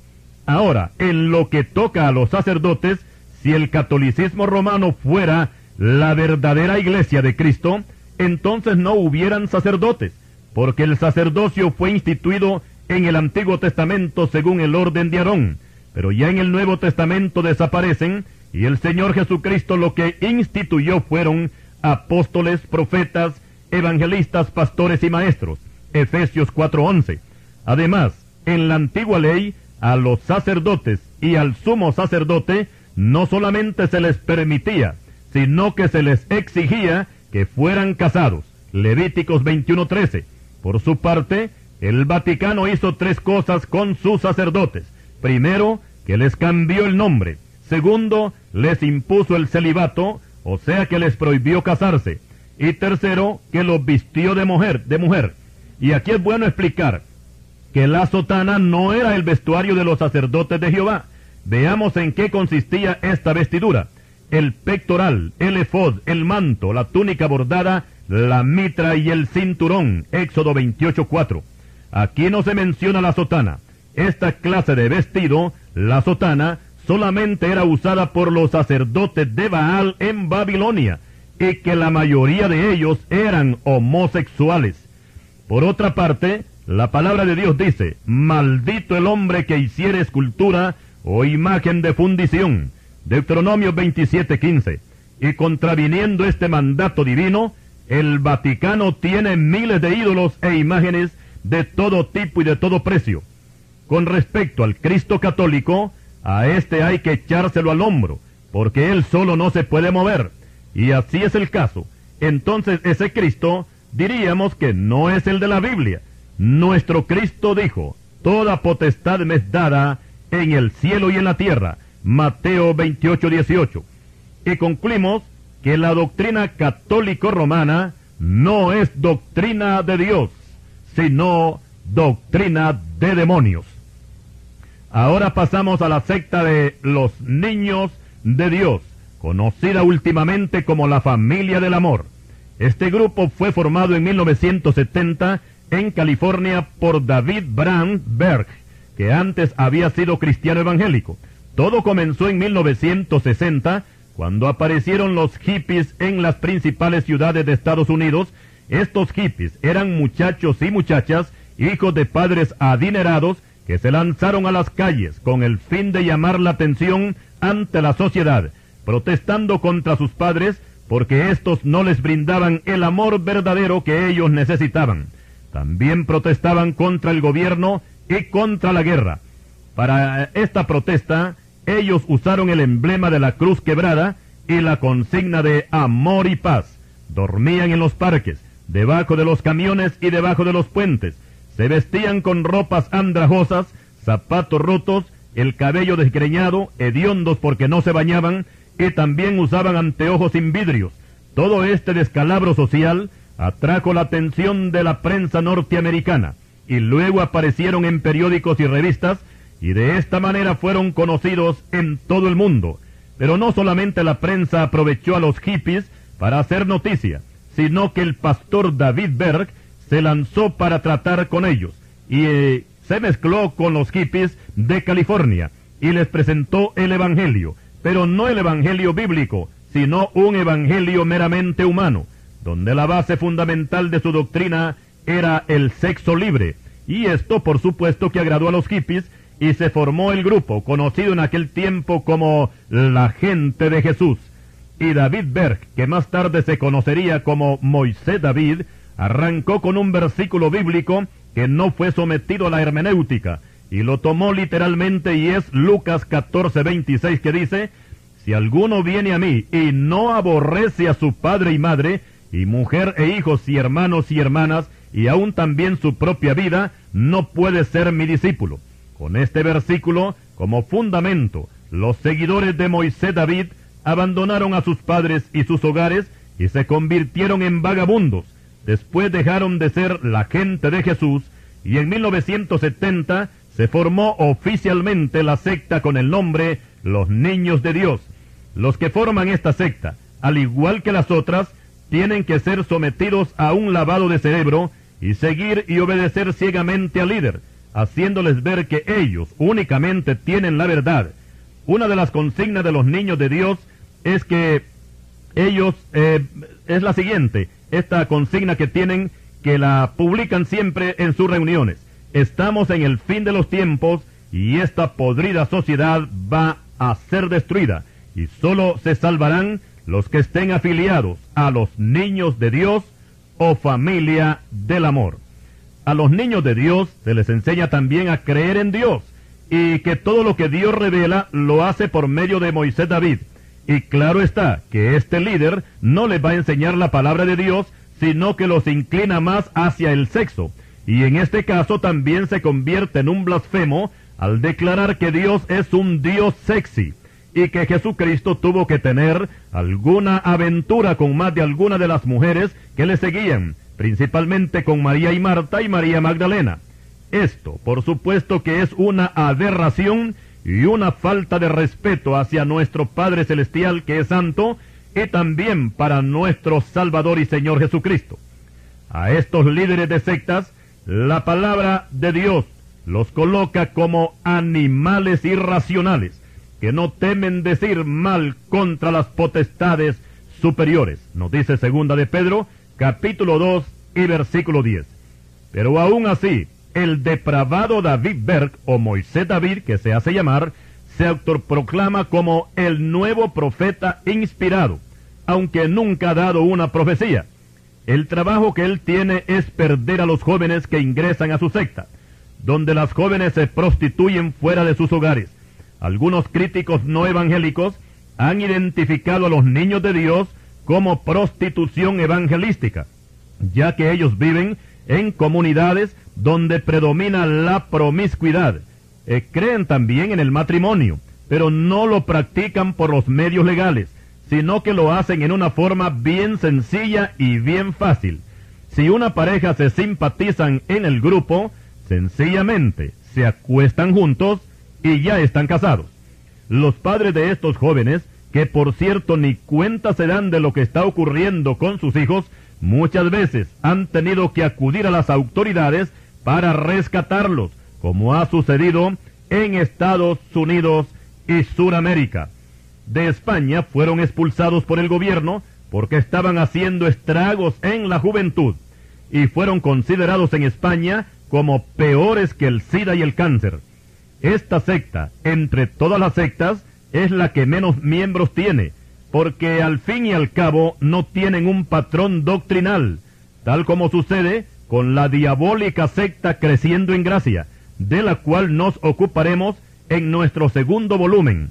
Ahora, en lo que toca a los sacerdotes, si el catolicismo romano fuera la verdadera iglesia de Cristo, entonces no hubieran sacerdotes, porque el sacerdocio fue instituido en el Antiguo Testamento según el orden de Aarón, pero ya en el Nuevo Testamento desaparecen, y el Señor Jesucristo lo que instituyó fueron apóstoles, profetas, evangelistas, pastores y maestros. Efesios 4:11. Además, en la antigua ley, a los sacerdotes y al sumo sacerdote no solamente se les permitía, sino que se les exigía que fueran casados. Levíticos 21:13. Por su parte, el Vaticano hizo 3 cosas con sus sacerdotes. Primero, que les cambió el nombre. Segundo, les impuso el celibato, o sea que les prohibió casarse. Y tercero, que los vistió de mujer. Y aquí es bueno explicar que la sotana no era el vestuario de los sacerdotes de Jehová. Veamos en qué consistía esta vestidura: el pectoral, el efod, el manto, la túnica bordada, la mitra y el cinturón. Éxodo 28:4. Aquí no se menciona la sotana. Esta clase de vestido, la sotana, solamente era usada por los sacerdotes de Baal en Babilonia, y que la mayoría de ellos eran homosexuales. Por otra parte, la palabra de Dios dice: maldito el hombre que hiciere escultura o imagen de fundición. Deuteronomio 27:15. Y contraviniendo este mandato divino, el Vaticano tiene miles de ídolos e imágenes de todo tipo y de todo precio. Con respecto al Cristo católico, a este hay que echárselo al hombro, porque él solo no se puede mover. Y así es el caso. Entonces ese Cristo diríamos que no es el de la Biblia. Nuestro Cristo dijo: toda potestad me es dada en el cielo y en la tierra. Mateo 28:18. Y concluimos que la doctrina católico-romana no es doctrina de Dios, sino doctrina de demonios. Ahora pasamos a la secta de los niños de Dios, conocida últimamente como la Familia del Amor. Este grupo fue formado en 1970 en California por David Brandberg, que antes había sido cristiano evangélico. Todo comenzó en 1960, cuando aparecieron los hippies en las principales ciudades de Estados Unidos. Estos hippies eran muchachos y muchachas, hijos de padres adinerados, que se lanzaron a las calles con el fin de llamar la atención ante la sociedad, protestando contra sus padres porque éstos no les brindaban el amor verdadero que ellos necesitaban. También protestaban contra el gobierno y contra la guerra. Para esta protesta, ellos usaron el emblema de la cruz quebrada y la consigna de amor y paz. Dormían en los parques, debajo de los camiones y debajo de los puentes. Se vestían con ropas andrajosas, zapatos rotos, el cabello desgreñado, hediondos porque no se bañaban, y también usaban anteojos sin vidrios. Todo este descalabro social atrajo la atención de la prensa norteamericana y luego aparecieron en periódicos y revistas y de esta manera fueron conocidos en todo el mundo. Pero no solamente la prensa aprovechó a los hippies para hacer noticia, sino que el pastor David Berg se lanzó para tratar con ellos y se mezcló con los hippies de California y les presentó el evangelio, pero no el evangelio bíblico, sino un evangelio meramente humano, donde la base fundamental de su doctrina era el sexo libre. Y esto, por supuesto, que agradó a los hippies y se formó el grupo, conocido en aquel tiempo como la Gente de Jesús. Y David Berg, que más tarde se conocería como Moisés David, arrancó con un versículo bíblico que no fue sometido a la hermenéutica, y lo tomó literalmente, y es Lucas 14:26, que dice: si alguno viene a mí y no aborrece a su padre y madre, y mujer e hijos y hermanos y hermanas, y aún también su propia vida, no puede ser mi discípulo. Con este versículo como fundamento, los seguidores de Moisés David abandonaron a sus padres y sus hogares y se convirtieron en vagabundos. Después dejaron de ser la Gente de Jesús y en 1970 se formó oficialmente la secta con el nombre Los Niños de Dios. Los que forman esta secta, al igual que las otras, tienen que ser sometidos a un lavado de cerebro y seguir y obedecer ciegamente al líder, haciéndoles ver que ellos únicamente tienen la verdad. Una de las consignas de los Niños de Dios es que ellos, es la siguiente, esta consigna que tienen, que la publican siempre en sus reuniones: estamos en el fin de los tiempos y esta podrida sociedad va a ser destruida, y solo se salvarán los que estén afiliados a los Niños de Dios o familia del amor. A los niños de Dios se les enseña también a creer en Dios, y que todo lo que Dios revela lo hace por medio de Moisés David. Y claro está que este líder no les va a enseñar la palabra de Dios, sino que los inclina más hacia el sexo, y en este caso también se convierte en un blasfemo al declarar que Dios es un Dios sexy, y que Jesucristo tuvo que tener alguna aventura con más de alguna de las mujeres que le seguían, principalmente con María y Marta y María Magdalena. Esto, por supuesto, que es una aberración y una falta de respeto hacia nuestro Padre Celestial, que es santo, y también para nuestro Salvador y Señor Jesucristo. A estos líderes de sectas, la palabra de Dios los coloca como animales irracionales, que no temen decir mal contra las potestades superiores. Nos dice segunda de Pedro, capítulo 2 y versículo 10. Pero aún así, el depravado David Berg, o Moisés David, que se hace llamar, se autoproclama como el nuevo profeta inspirado, aunque nunca ha dado una profecía. El trabajo que él tiene es perder a los jóvenes que ingresan a su secta, donde las jóvenes se prostituyen fuera de sus hogares. Algunos críticos no evangélicos han identificado a los niños de Dios como prostitución evangelística, ya que ellos viven en comunidades donde predomina la promiscuidad. Creen también en el matrimonio, pero no lo practican por los medios legales, sino que lo hacen en una forma bien sencilla y bien fácil. Si una pareja se simpatizan en el grupo, sencillamente se acuestan juntos y ya están casados. Los padres de estos jóvenes, que por cierto ni cuenta se dan de lo que está ocurriendo con sus hijos, muchas veces han tenido que acudir a las autoridades para rescatarlos, como ha sucedido en Estados Unidos y Suramérica. De España fueron expulsados por el gobierno porque estaban haciendo estragos en la juventud, y fueron considerados en España como peores que el SIDA y el cáncer. Esta secta, entre todas las sectas, es la que menos miembros tiene, porque al fin y al cabo no tienen un patrón doctrinal, tal como sucede con la diabólica secta Creciendo en Gracia, de la cual nos ocuparemos en nuestro segundo volumen.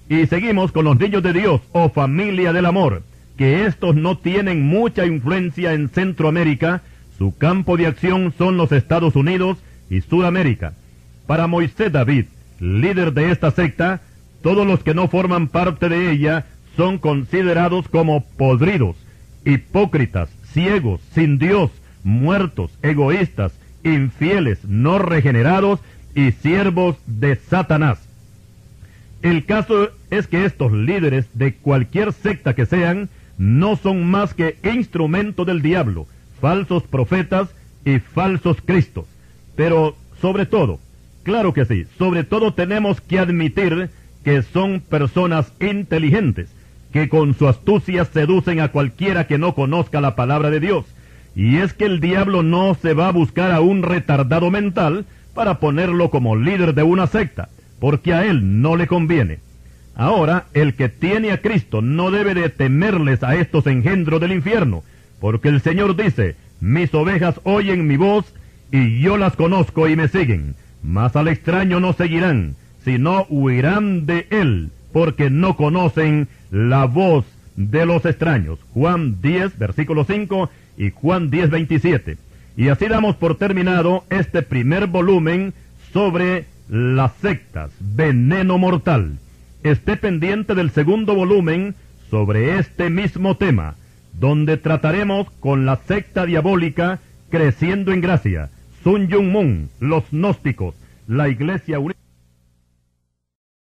Y seguimos con los Niños de Dios, o familia del amor, que estos no tienen mucha influencia en Centroamérica. Su campo de acción son los Estados Unidos y Sudamérica. Para Moisés David, líder de esta secta, todos los que no forman parte de ella son considerados como podridos, hipócritas, ciegos, sin Dios, muertos, egoístas, infieles, no regenerados y siervos de Satanás. El caso es que estos líderes de cualquier secta que sean, no son más que instrumentos del diablo, falsos profetas y falsos cristos. Pero sobre todo, claro que sí, sobre todo tenemos que admitir que son personas inteligentes, que con su astucia seducen a cualquiera que no conozca la palabra de Dios. Y es que el diablo no se va a buscar a un retardado mental para ponerlo como líder de una secta, porque a él no le conviene. Ahora, el que tiene a Cristo no debe de temerles a estos engendros del infierno, porque el Señor dice, mis ovejas oyen mi voz, y yo las conozco y me siguen, mas al extraño no seguirán, sino huirán de él, porque no conocen la voz de los extraños. Juan 10, versículo 5, y Juan 10, 27. Y así damos por terminado este primer volumen sobre las sectas, veneno mortal. Esté pendiente del segundo volumen sobre este mismo tema, donde trataremos con la secta diabólica creciendo en gracia, Sun Myung Moon, los gnósticos, la iglesia